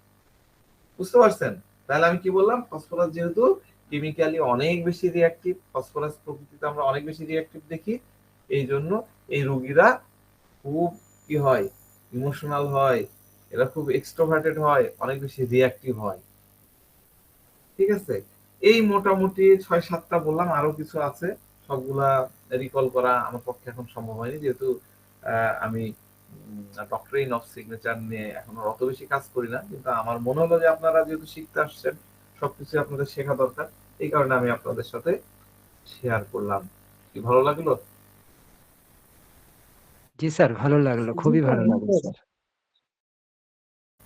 A: বুঝতে পারছেন? তাহলে আমি কি বললাম, ফসফরাস যেহেতু কেমিক্যালি অনেক বেশি রিঅ্যাক্টিভ, ফসফরাস প্রকৃতিতে আমরা অনেক বেশি রিঅ্যাক্টিভ দেখি, এই জন্য এই রোগীরা খুব কি হয়, ইমোশনাল হয়, এরা খুব এক্সট্রোভার্টেড হয়, অনেক বেশি রিঅ্যাক্টিভ হয়, ঠিক আছে। এই মোটামুটি 6-7টা বললাম, আরো কিছু আছে, সবগুলা রিকল করা আমার পক্ষে এখন সম্ভব হয়নি, যেহেতু আমি ডক্টরিন অফ সিগনেচার নিয়ে এখন অত বেশি কাজ করি না, কিন্তু আমার মনে হলো যে আপনারা যেহেতু শিখতে আসছেন, সবকিছু আপনাদের শেখা দরকার, এই কারণে আমি আপনাদের সাথে শেয়ার করলাম। কি ভালো লাগলো?
B: জি স্যার, ভালো লাগলো, খুবই ভালো লাগলো স্যার।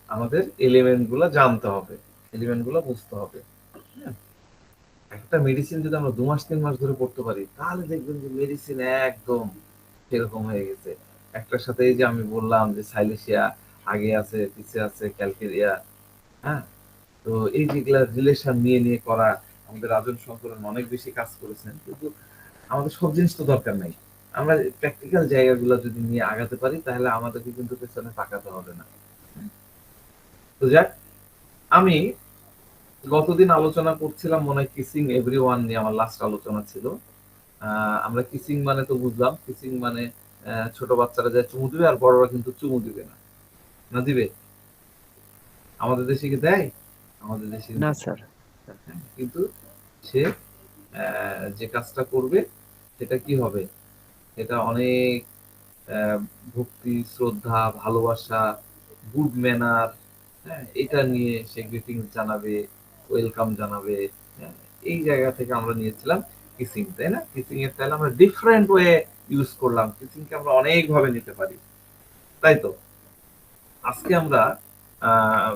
A: আমাদের এলিমেন্ট গুলা জানতে হবে, এলিমেন্ট গুলা বুঝতে হবে, হ্যাঁ? একটা মেডিসিন যদি আমরা 2 মাস 3 মাস ধরে পড়তে পারি, তাহলে দেখবেন যে মেডিসিন একদম সেরকম হয়ে গেছে। একটার সাথে এই যে আমি বললাম যে সাইলেশিয়া আগে আছে, পিছে আছে, ক্যালকেরিয়া, হ্যাঁ, তো এই যেগুলা রিলেশন নিয়ে নিয়ে করা, আমাদের রাজন শঙ্করন অনেক বেশি কাজ করেছেন, কিন্তু আমাদের সব জিনিস তো দরকার নাই। আমরা প্র্যাকটিক্যাল জায়গাগুলো যদি নিয়ে আগাতে পারি, তাহলে আমাদেরকে কিন্তু পেছনে তাকাতে হবে না। তো যাক, আমি গতদিন আলোচনা করছিলাম মনে হয় কিসিং এভরিওয়ান নিয়ে, আমার লাস্ট আলোচনা ছিল। আমরা কিসিং মানে তো বুঝলাম, কিসিং মানে ছোট বাচ্চারা যায় চুমু দিবে, আর বড়রা কিন্তু চুমু দিবে না, না দিবে? আমাদের দেশে কি দেয়? আমাদের দেশে
B: না স্যার।
A: কিন্তু সে যে কাজটা করবে সেটা কি হবে, এটা অনেক ভক্তি, শ্রদ্ধা, ভালোবাসা, গুড ম্যানার, হ্যাঁ, এটা নিয়ে সে গ্রিটিংস জানাবে, ওয়েলকাম জানাবে, হ্যাঁ, এই জায়গা থেকে আমরা নিয়েছিলাম কিসিং, তাই না? কিসিং এর তাহলে আমরা ডিফারেন্ট ওয়ে ইউজ করলাম, কিসিং কে আমরা অনেক ভাবে নিতে পারি, তাই তো। আজকে আমরা আহ,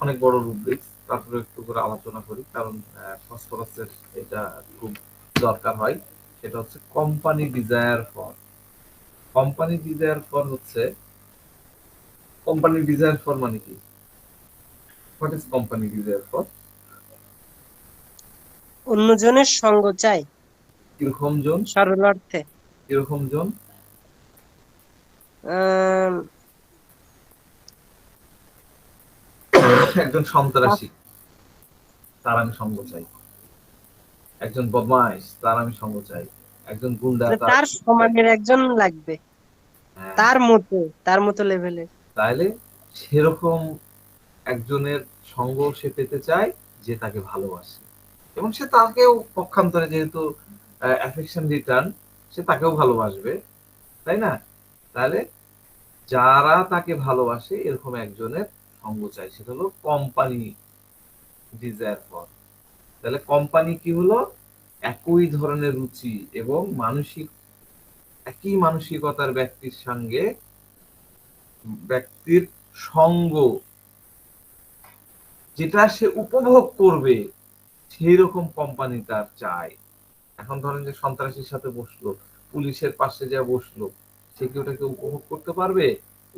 A: অনেক বড় রুব্রিক্স, তারপরে একটু করে আলোচনা করি, কারণ ফসফরাসের এটা খুব দরকার হয়। সেটা হচ্ছে company desire for. Company desire for হচ্ছে, কোম্পানি ডিজায়ার ফর মানে কি? What is company desire for?
D: অন্যজনের সঙ্গ চাই
A: কিরকম জন?
D: সরল অর্থে।
A: কিরকম জন?
D: আহ,
A: একজন সন্ত্রাসী, তার আমি সঙ্গ চাই। একজন বদমাইশ, তার আমি সঙ্গ চাই। একজন গুন্ডা,
D: মানে
A: তার
D: তার
A: আমি সঙ্গ চাই।
D: সমানের একজন লাগবে,
A: হ্যাঁ,
D: তার মতো লেভেলের।
A: তাহলে সেরকম একজনের সঙ্গ সে পেতে চায় যে তাকে ভালোবাসে, এবং সে তাকেও পক্ষান্তরে, যেহেতু অ্যাফেকশন রিটার্ন, সে তাকেও ভালোবাসবে, তাই না? তাহলে যারা তাকে ভালোবাসে এরকম একজনের সঙ্গ চাই, সেটা হলো কোম্পানি ডিজায়ার ফর। তাহলে কোম্পানি কি হলো? একই ধরনের রুচি এবং একই মানসিকতার ব্যক্তির সঙ্গে ব্যক্তির সঙ্গ, যেটা সে উপভোগ করবে, সেই রকম কোম্পানি তার চাই। এখন ধরেন যে সন্ত্রাসীর সাথে বসলো, পুলিশের পাশে যা বসলো, সে কি ওটাকে উপভোগ করতে পারবে?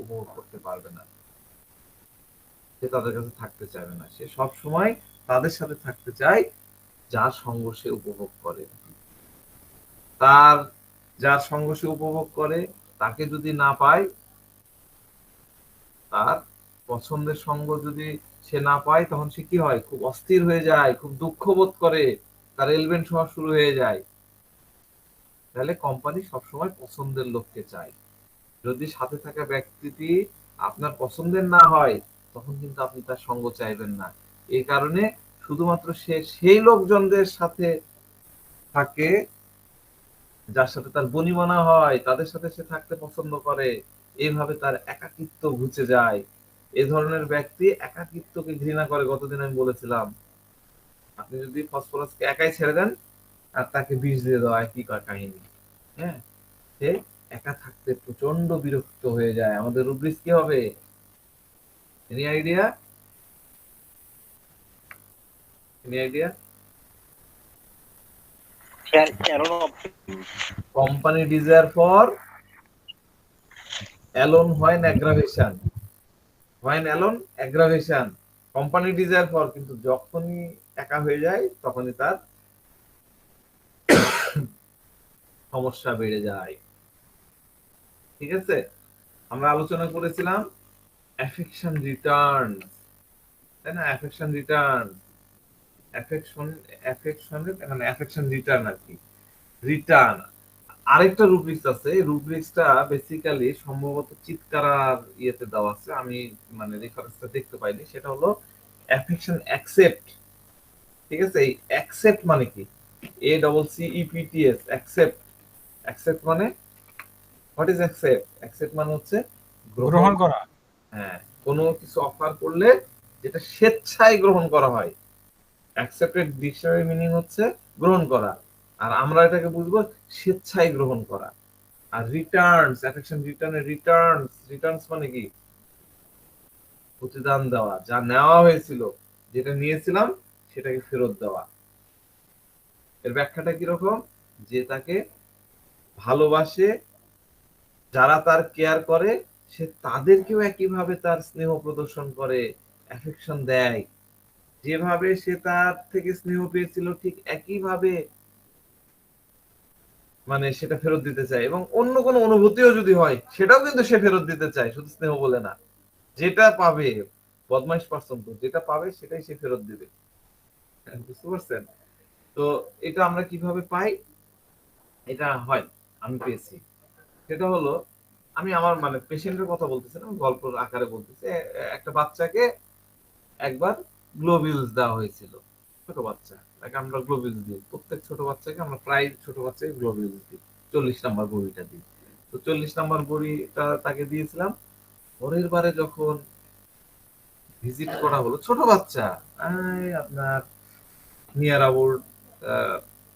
A: উপভোগ করতে পারবে না। সে তাদের কাছে থাকতে চাইবে না, সে সব সময় তাদের সাথে থাকতে চায় যার সঙ্গ সে উপভোগ করে। তার যার সঙ্গ সে উপভোগ করে, তাকে যদি না পায়, তার পছন্দের সঙ্গ যদি সে না পায়, তখন সে কি হয়? খুব অস্থির হয়ে যায়, খুব দুঃখ বোধ করে, তার এলবেন্ট হওয়া শুরু হয়ে যায়। তাহলে কোম্পানি সবসময় পছন্দের লোককে চায়। যদি সাথে থাকা ব্যক্তিটি আপনার পছন্দের না হয়, তখন কিন্তু আপনি তার সঙ্গ চাইবেন না। এই কারণে শুধুমাত্র সে সেই লোকজনদের সাথে থাকে যার সাথে তার বনিবনা হয়, তাদের সাথে সে থাকতে পছন্দ করে। এইভাবে তার একাকিত্ব ঘুচে যায়। এ ধরনের ব্যক্তি একাকিত্বকে ঘৃণা করে। গতদিন আমি বলেছিলাম, আপনি যদি ফসফরাসকে একাই ছেড়ে দেন আর তাকে বিষ দিয়ে দেওয়া একই কাহিনী। হ্যাঁ, সে একা থাকতে প্রচন্ড বিরক্ত হয়ে যায়। আমাদের রুব্রিক্স কি হবে? Any idea? Any idea? Company desire for alone হয় অ্যাগ্রাভেশন, হয় alone aggravation. Company desire for, কিন্তু যখনই একা হয়ে যায় তখনই তার সমস্যা বেড়ে যায়। ঠিক আছে, আমরা আলোচনা করেছিলাম অ্যাফেকশন রিটার্ন, তাই না? অ্যাফেকশন রিটার্ন, অ্যাফেকশন রিটার্ন আর কি, রিটার্ন। আরেকটা রুব্রিক্স আছে, এই রুব্রিক্সটা বেসিক্যালি সম্ভবত চিৎকারার ইয়েতে দেওয়া আছে, আমি মানে রেফারেন্সটা দেখতে পাইনি। সেটা হলো অ্যাফেকশন অ্যাকসেপ্ট। ঠিক আছে, এই অ্যাকসেপ্ট মানে কি? ACCEPTS, accept. অ্যাকসেপ্ট মানে, হোয়াট ইজ অ্যাকসেপ্ট? অ্যাকসেপ্ট মানে হচ্ছে
E: গ্রহণ করা।
A: হ্যাঁ, কোনো কিছু অফার করলে যেটা স্বেচ্ছায় গ্রহণ করা হয়। অ্যাকসেপ্টেড ডিকশনারি মিনিং হচ্ছে গ্রহণ করা, আর আমরা এটাকে বুঝবো স্বেচ্ছায় গ্রহণ করা। আর রিটার্নস, অ্যাফেকশন রিটার্নের রিটার্নস মানে কি? প্রতিদান দেওয়া, যা নেওয়া হয়েছিল, যেটা নিয়েছিলাম সেটাকে ফেরত দেওয়া। এর ব্যাখ্যাটা কিরকম? যে তাকে ভালোবাসে, যারা তার কেয়ার করে, সে তাদেরকেও একইভাবে তার স্নেহ প্রদর্শন করে, অ্যাফেকশন দেয়। যেভাবে সে তার থেকে স্নেহ পেয়েছিল ঠিক একইভাবে মানে সেটা ফেরত দিতে চায়, এবং অন্য কোনো অনুভূতিও যদি হয় সেটাও কিন্তু সে ফেরত দিতে চায়, শুধু স্নেহ বলে না। যেটা পাবে, বদমাইশ পার্সন তো, যেটা পাবে সেটাই সে ফেরত দিবে। বুঝতে পারছেন? তো এটা আমরা কিভাবে পাই? এটা হয়, আমি পেয়েছি। সেটা হলো, আমি আমার মানে পেশেন্টের কথা বলতেছি না, গল্প আকারে বলতেছি। একটা বাচ্চাকে একবার গ্লোবিউলস দেওয়া হয়েছিল, ছোট বাচ্চা, তাকে আমরা গ্লোবিউলস দিই। প্রত্যেক ছোট বাচ্চাকে আমরা, প্রায় ছোট বাচ্চাকে গ্লোবিউলস দিই। 40 নাম্বার বড়িটা দিই। তো 40 নাম্বার বড়িটা তাকে দিয়েছিলাম। পরের বারে যখন ভিজিট করা হলো, ছোট বাচ্চা, আপনার নিয়ার অ্যাবাউট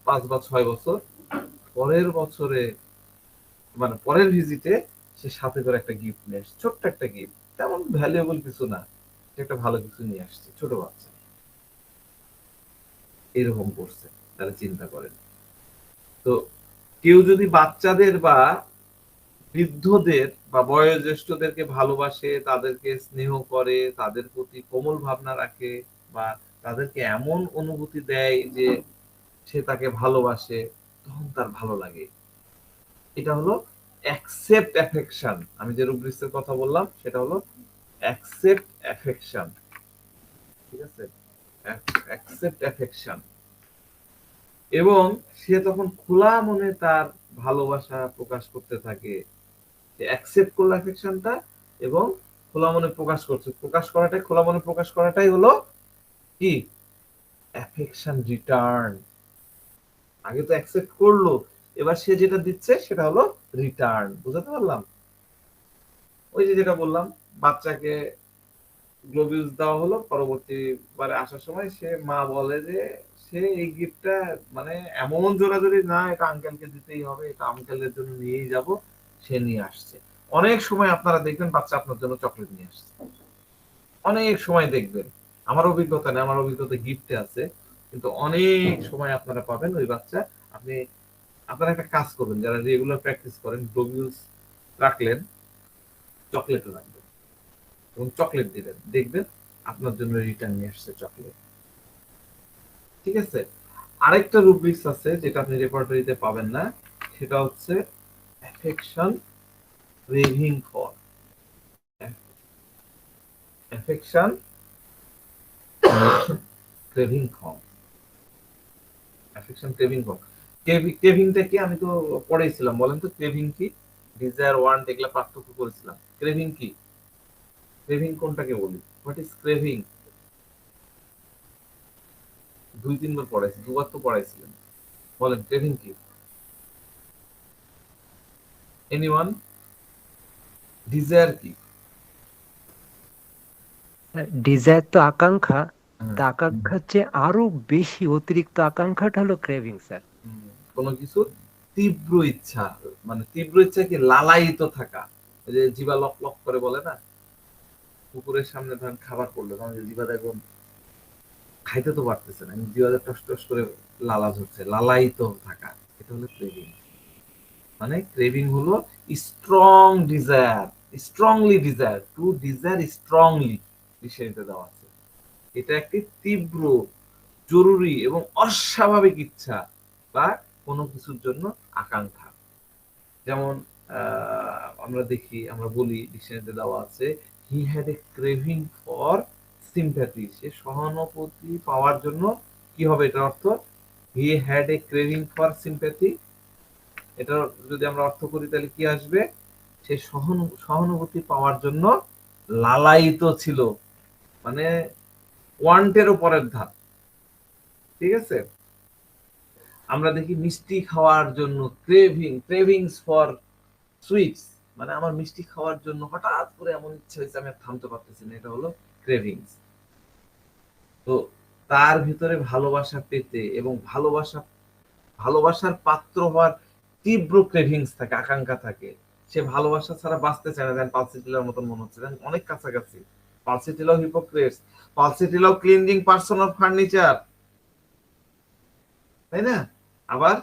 A: 5 বা 6 বছর, পরের বছরে মানে পরের ভিজিটে সে সাথে করে একটা গিফট নিয়ে আসছে, ছোট্ট একটা গিফট, তেমন ভ্যালুয়েবল কিছু না, সে একটা ভালো কিছু নিয়ে আসছে। ছোট বাচ্চা এরকম করছে, তাহলে চিন্তা করেন। তো কেউ যদি বাচ্চাদের বা বৃদ্ধদের বা বয়োজ্যেষ্ঠদেরকে ভালোবাসে, তাদেরকে স্নেহ করে, তাদের প্রতি কোমল ভাবনা রাখে, বা তাদেরকে এমন অনুভূতি দেয় যে সে তাকে ভালোবাসে, তখন তার ভালো লাগে। এটা হলো অ্যাকসেপ্ট অ্যাফেকশন। আমি যে রুব্রিক্সের কথা বললাম সেটা হলো অ্যাকসেপ্ট অ্যাফেকশন। ঠিক আছে, অ্যাকসেপ্ট অ্যাফেকশন। এবং সে তখন খোলা মনে তার ভালোবাসা প্রকাশ করতে থাকে। অ্যাকসেপ্ট করলো অ্যাফেকশনটা এবং খোলা মনে প্রকাশ করছে। প্রকাশ করাটাই, খোলা মনে প্রকাশ করাটাই হলো কি? Affection return. আগে তো অ্যাকসেপ্ট করলো, এবার সে যেটা দিচ্ছে সেটা হলো রিটার্ন। বুঝতে পারলাম? ওই যে যেটা বললাম, বাচ্চাকে গ্লোবিউলস দেওয়া হলো, পরবর্তীবারে আসার সময় সে মা বলে যে সে এই গিফটটা মানে এমন জোরাজোরি না, এটা আঙ্কেলকে দিতেই হবে, এটা আঙ্কেলের জন্য নিয়েই যাব। সে নিয়ে আসছে। অনেক সময় আপনারা দেখবেন বাচ্চা আপনার জন্য চকলেট নিয়ে আসছে, অনেক সময় দেখবেন। আমার অভিজ্ঞতা নেই, আমার অভিজ্ঞতা গিফটে আছে, কিন্তু অনেক সময় আপনারা পাবেন ওই বাচ্চা। আপনি আপনারা একটা কাজ করবেন, যারা রেগুলার প্র্যাকটিস করেন, গ্লোবিউলস রাখলেন, চকলেটও রাখবেন এবং চকলেট দিলেন, দেখবেন আপনার জন্য রিটার্ন নিয়ে আসছে চকলেট। ঠিক আছে, আরেকটা রুব্রিক্স আছে যেটা আপনি রেপার্টরিতে পাবেন না, সেটা হচ্ছে affection craving for. Affection craving for, affection craving for. ক্রেভিংটা কি? আমি তো পড়েছিলাম, বলেন তো ক্রেভিং কি? ডিজায়ার, ওয়ান্ট, এগুলা পার্থক্য করেছিলাম। ক্রেভিং কি? ক্রেভিং কোনটাকে বলি? What is craving? 2-3 বার পড়াইছি, 2 বার তো পড়াইছিলেন। বলেন ক্রেভিং কি? এনিওয়ান? ডিজায়ার কি?
B: ডিজায়ার তো আকাঙ্ক্ষা,
A: হ্যাঁ,
B: তা আকাঙ্ক্ষার চেয়ে আরো বেশি অতিরিক্ত আকাঙ্ক্ষাটা হলো ক্রেভিং স্যার।
A: কোনো কিছু তীব্র ইচ্ছা, মানে তীব্র ইচ্ছা কি লালায়িত থাকা। ওই যে জিভা লক লক করে বলে না, কুকুরের সামনে ধরেন খাবার পড়লো, তখন জিভাটা একদম খাইতে তো পারতেছে না, জিভাটা টস টস করে লালা ঝরছে, লালায়িত থাকা, এটা হলো ক্রেভিং। মানে ক্রেভিং হলো strong desire, strongly desire, to desire strongly, ডিকশনারিতে দেওয়া আছে। এটা একটি তীব্র, জরুরি এবং অস্বাভাবিক ইচ্ছা বা কোনো কিছুর জন্য আকাঙ্ক্ষা। যেমন আমরা দেখি, আমরা বলি, ডিকশনারিতে দেওয়া আছে, he had a craving for sympathy, সে সহানুভূতি পাওয়ার জন্য, কি হবে এটার অর্থ? He had a craving for sympathy, এটা যদি আমরা অর্থ করি তাহলে কি আসবে? সে সহানুভূতি পাওয়ার জন্য লালায়িত ছিল, মানে ওয়ান্টের উপরের ধাপ। ঠিক আছে? আমরা দেখি মিষ্টি খাওয়ার জন্য ক্রেভিং, ক্রেভিংস ফর সুইটস, মানে আমার মিষ্টি খাওয়ার জন্য হঠাৎ করে এমন ইচ্ছা হয়েছে, আমি আর থামতে পারতেছি না, এটা হলো ক্রেভিংস। তো তার ভিতরে ভালোবাসা পেতে এবং ভালোবাসার পাত্র হওয়ার তীব্র ক্রেভিংস থাকে, আকাঙ্ক্ষা থাকে। সে ভালোবাসা ছাড়া বাঁচতে চায় না। দেন পালসিটিলার মতন মনে হচ্ছে, অনেক কাছাকাছি। পালসিটিলাও হিপোক্রেটস, পালসিটিলাও ক্লিনজিং পার্সন অফ ফার্নিচার, তাই না? আবার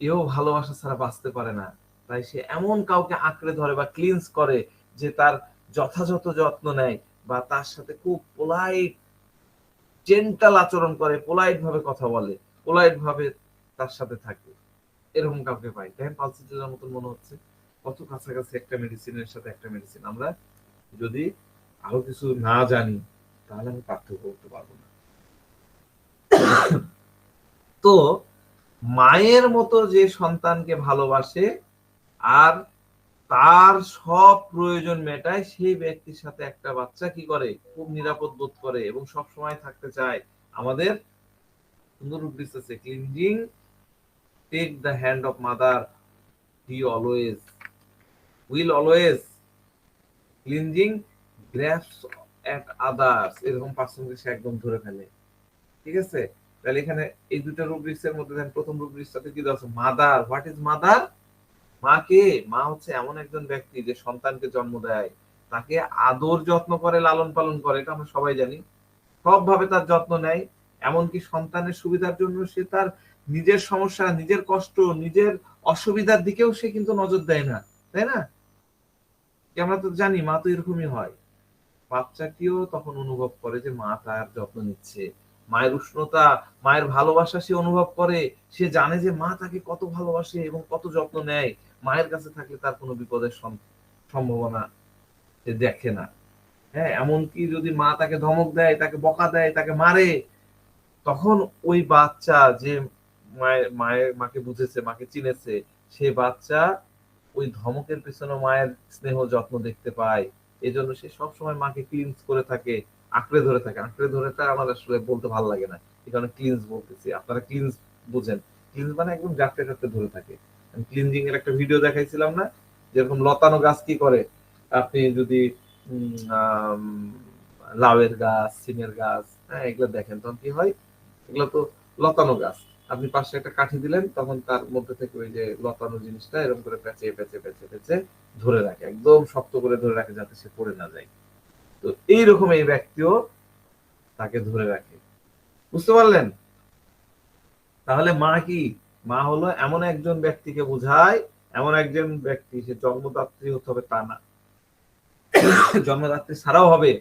A: এও ভালোবাসা ছাড়া বাঁচতে পারে না, তাই সে এমন কাউকে আঁকড়ে ধরে বা ক্লিনস করে যে তার যথাযথ যত্ন নেয় বা তার সাথে খুব পোলাইট, জেন্টাল আচরণ করে, পোলাইট ভাবে কথা বলে, পোলাইট ভাবে তার সাথে থাকে। এরকম কাউকে পাই, দেখেন পালসিটিলার মতন মনে হচ্ছে। কত কাছাকাছি একটা মেডিসিনের সাথে একটা মেডিসিন। আমরা যদি আরো কিছু না জানি তাহলে আমি পার্থক্য করতে পারবো না। তো মায়ের মতো যে সন্তানকে ভালোবাসে আর তার সব প্রয়োজন মেটায়, সেই ব্যক্তির সাথে একটা বাচ্চা কি করে? খুব নিরাপদ বোধ করে এবং সব সময় থাকতে চায়। আমাদের সুন্দর রূপদিস আছে, cleansing take the hand of mother, he always will always cleansing grasps at others, এরকম পার্সনকে সে একদম ধরে ফেলে। ঠিক আছে? তাহলে এখানে এই দুটো রুব্রিক্সের মধ্যে দেখেন, প্রথম রুব্রিক্সটাতে কি দেওয়া আছে? মাদার। What is mother? মা কে? মা হচ্ছে এমন একজন ব্যক্তি যে সন্তানকে জন্ম দেয়, তাকে আদর যত্ন করে, লালন পালন করে, এটা আমরা সবাই জানি। সবভাবে তার যত্ন নেয়, এমনকি সন্তানের সুবিধার জন্য সে তার নিজের সমস্যা, নিজের কষ্ট, নিজের অসুবিধার দিকেও সে কিন্তু নজর দেয় না, তাই না? আমরা তো জানি মা তো এরকমই হয়। বাচ্চাটিও তখন অনুভব করে যে মা তার যত্ন নিচ্ছে, মায়ের উষ্ণতা, মায়ের ভালোবাসা সে অনুভব করে। সে জানে যে মা তাকে কত ভালোবাসে এবং কত যত্ন নেয়। মায়ের কাছে থাকলে তার কোনো বিপদের সম্ভাবনা সে দেখে না। হ্যাঁ, এমনকি যদি মা তাকে ধমক দেয়, তাকে বকা দেয়, তাকে মারে, তখন ওই বাচ্চা যে মাকে বুঝেছে, মাকে চিনেছে, সে বাচ্চা ওই ধমকের পেছনে মায়ের স্নেহ যত্ন দেখতে পায়। এই জন্য সে সবসময় মাকে ক্লিনস করে থাকে, আঁকড়ে ধরে থাকে। আঁকড়ে ধরেটা আমার আসলে বলতে ভালো লাগে না, এই কারণে ক্লিনস বলতেছি। আপনারা ক্লিনস বুঝেন, ক্লিনস মানে একদম জাপটে জাপটে ধরে থাকে। আমি ক্লিনজিং এর একটা ভিডিও দেখাইছিলাম না, যেরকম লতানো গাছ কি করে। আপনি যদি লাউয়ের গাছ, সিমের গাছ, হ্যাঁ, এগুলো দেখেন, তখন কি হয়? এগুলো তো লতানো গাছ, আপনি পাশে একটা কাঠি দিলেন, তখন তার মধ্যে থেকে ওই যে লতানো জিনিসটা এরকম করে পেঁচে পেঁচে পেঁচে পেঁচে ধরে রাখে, একদম শক্ত করে ধরে রাখে যাতে সে পড়ে না যায়। তো এইরকম এই ব্যক্তিও তাকে ধরে রাখে। বুঝতে পারলেন? তাহলে মা কি? মা হলো এমন একজন ব্যক্তিকে বোঝায়, এমন একজন ব্যক্তি, সে জন্মদাত্রী হতে হবে তা না, জন্মদাত্রী ছাড়াও হবে,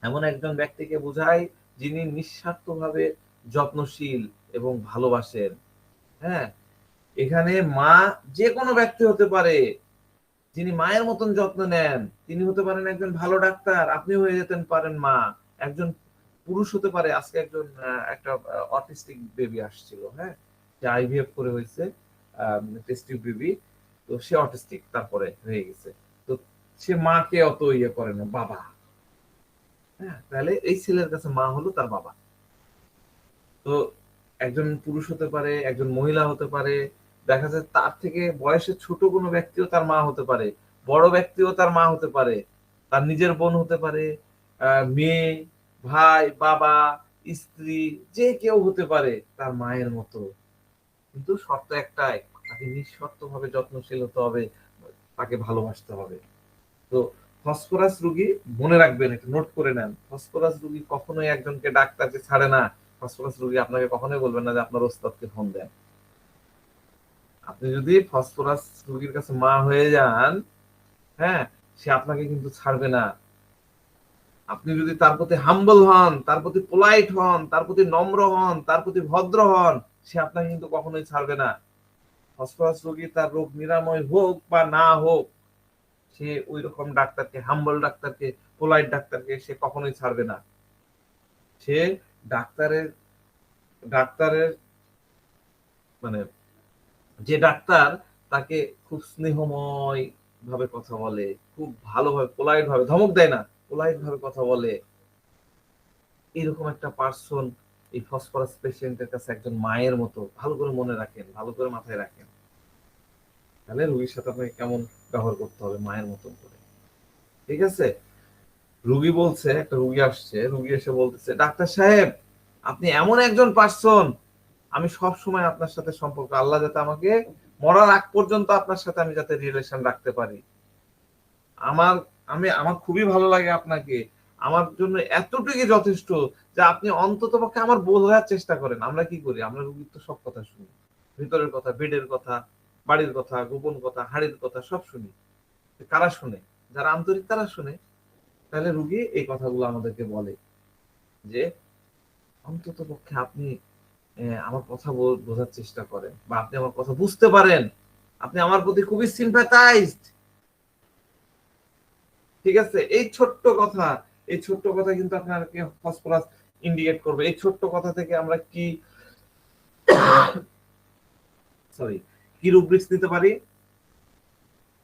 A: এমন একজন ব্যক্তিকে বোঝায় যিনি নিঃস্বার্থভাবে যত্নশীল এবং ভালোবাসেন। হ্যাঁ, এখানে মা যে কোনো ব্যক্তি হতে পারে, যিনি মায়ের মতন যত্ন নেন। তিনি হতে পারেন একজন ভালো ডাক্তার, আপনি হয়ে যেতেন পারেন মা। একজন পুরুষ হতে পারে, আজকে একজন একটা অটিস্টিক বেবি আসছিল, হ্যাঁ, যে আইভিএফ করে হয়েছে, টেস্টিভ বেবি, তো সে অটিস্টিক, তারপরে হয়ে গেছে। তো সে মাকে অত ইয়ে করে না, বাবা হ্যাঁ, তাহলে এই ছেলের কাছে মা হলো তার বাবা। তো একজন পুরুষ হতে পারে, একজন মহিলা হতে পারে, দেখা যায় তার থেকে বয়সে ছোট কোনো ব্যক্তিও তার মা হতে পারে, বড় ব্যক্তিও তার মা হতে পারে, তার নিজের বোন হতে পারে, মেয়ে, ভাই, বাবা, স্ত্রী, যে কেউ হতে পারে তার মায়ের মতো। কিন্তু শর্ত একটাই, তাকে নিঃশর্ত ভাবে যত্নশীল হতে হবে, তাকে ভালোবাসতে হবে। তো ফসফরাস রোগী, মনে রাখবেন, একটু নোট করে নেন, ফসফরাস রোগী কখনোই একজনকে ডাক্তারকে ছাড়ে না। ফসফরাস রোগী আপনাকে কখনোই বলবেন না যে আপনার ওস্তাদকে ফোন দেন। আপনি যদি ফসফরাস রোগীর কাছে মা হয়ে যান, হ্যাঁ, সে আপনাকে কিন্তু ছাড়বে না। আপনি যদি তার প্রতি হাম্বল হন, তার প্রতি পোলাইট হন, তার প্রতি নম্র হন, তার প্রতি ভদ্র হন, সে আপনাকে কিন্তু কখনোই ছাড়বে না। ফসফরাস রোগী তার রোগ নিরাময় হোক বা না হোক, সে ওই রকম ডাক্তারকে, হাম্বল ডাক্তারকে, পোলাইট ডাক্তারকে সে কখনোই ছাড়বে না। সে ডাক্তারের ডাক্তারের মানে যে ডাক্তার তাকে খুব স্নেহময় ভাবে কথা বলে, খুব ভালোভাবে, পোলাইট ভাবে, ধমক দেয় না, পোলাইট ভাবে কথা বলে, এরকম একটা পার্সন এই ফসফরাস পেশেন্টের কাছে একজন মায়ের মতো। ভালো করে মনে রাখেন, ভালো করে মাথায় রাখেন, তাহলে রোগীর সাথে আপনাকে কেমন ব্যবহার করতে হবে, মায়ের মতন করে। ঠিক আছে? রুগী বলছে, একটা রুগী আসছে, রুগী এসে বলতেছে, ডাক্তার সাহেব, আপনি এমন একজন পার্সন, আমি সব সময় আপনার সাথে সম্পর্ক, আল্লাহ যাতে আমাকে মরার আগ পর্যন্ত আপনার সাথে আমি যাতে রিলেশন রাখতে পারি। আমার আমার খুবই ভালো লাগে আপনাকে, আমার জন্য এতটুকুই যথেষ্ট যে আপনি অন্তত পক্ষে আমার বোঝার চেষ্টা করেন। আমরা কি করি? আমরা রুগীর তো সব কথা শুনি, ভিতরের কথা, বেডের কথা, বাড়ির কথা, গোপন কথা, হাড়ির কথা সব শুনি। কারা শুনে? যারা আন্তরিক তারা শুনে। তাহলে রুগী এই কথাগুলো আমাদেরকে বলে যে অন্তত পক্ষে আপনি আমার কথা বোঝার চেষ্টা করেন, বা আপনি আমার কথা বুঝতে পারেন, আপনি আমার প্রতি খুবই সিম্প্যাথাইজড। ঠিক আছে? এই ছোট্ট কথা, এই ছোট্ট কথা কিন্তু আপনাকে ফসফরাস ইন্ডিকেট করবে। এই ছোট্ট কথা থেকে আমরা কি সরি কি রুব্রিক্স নিতে পারি?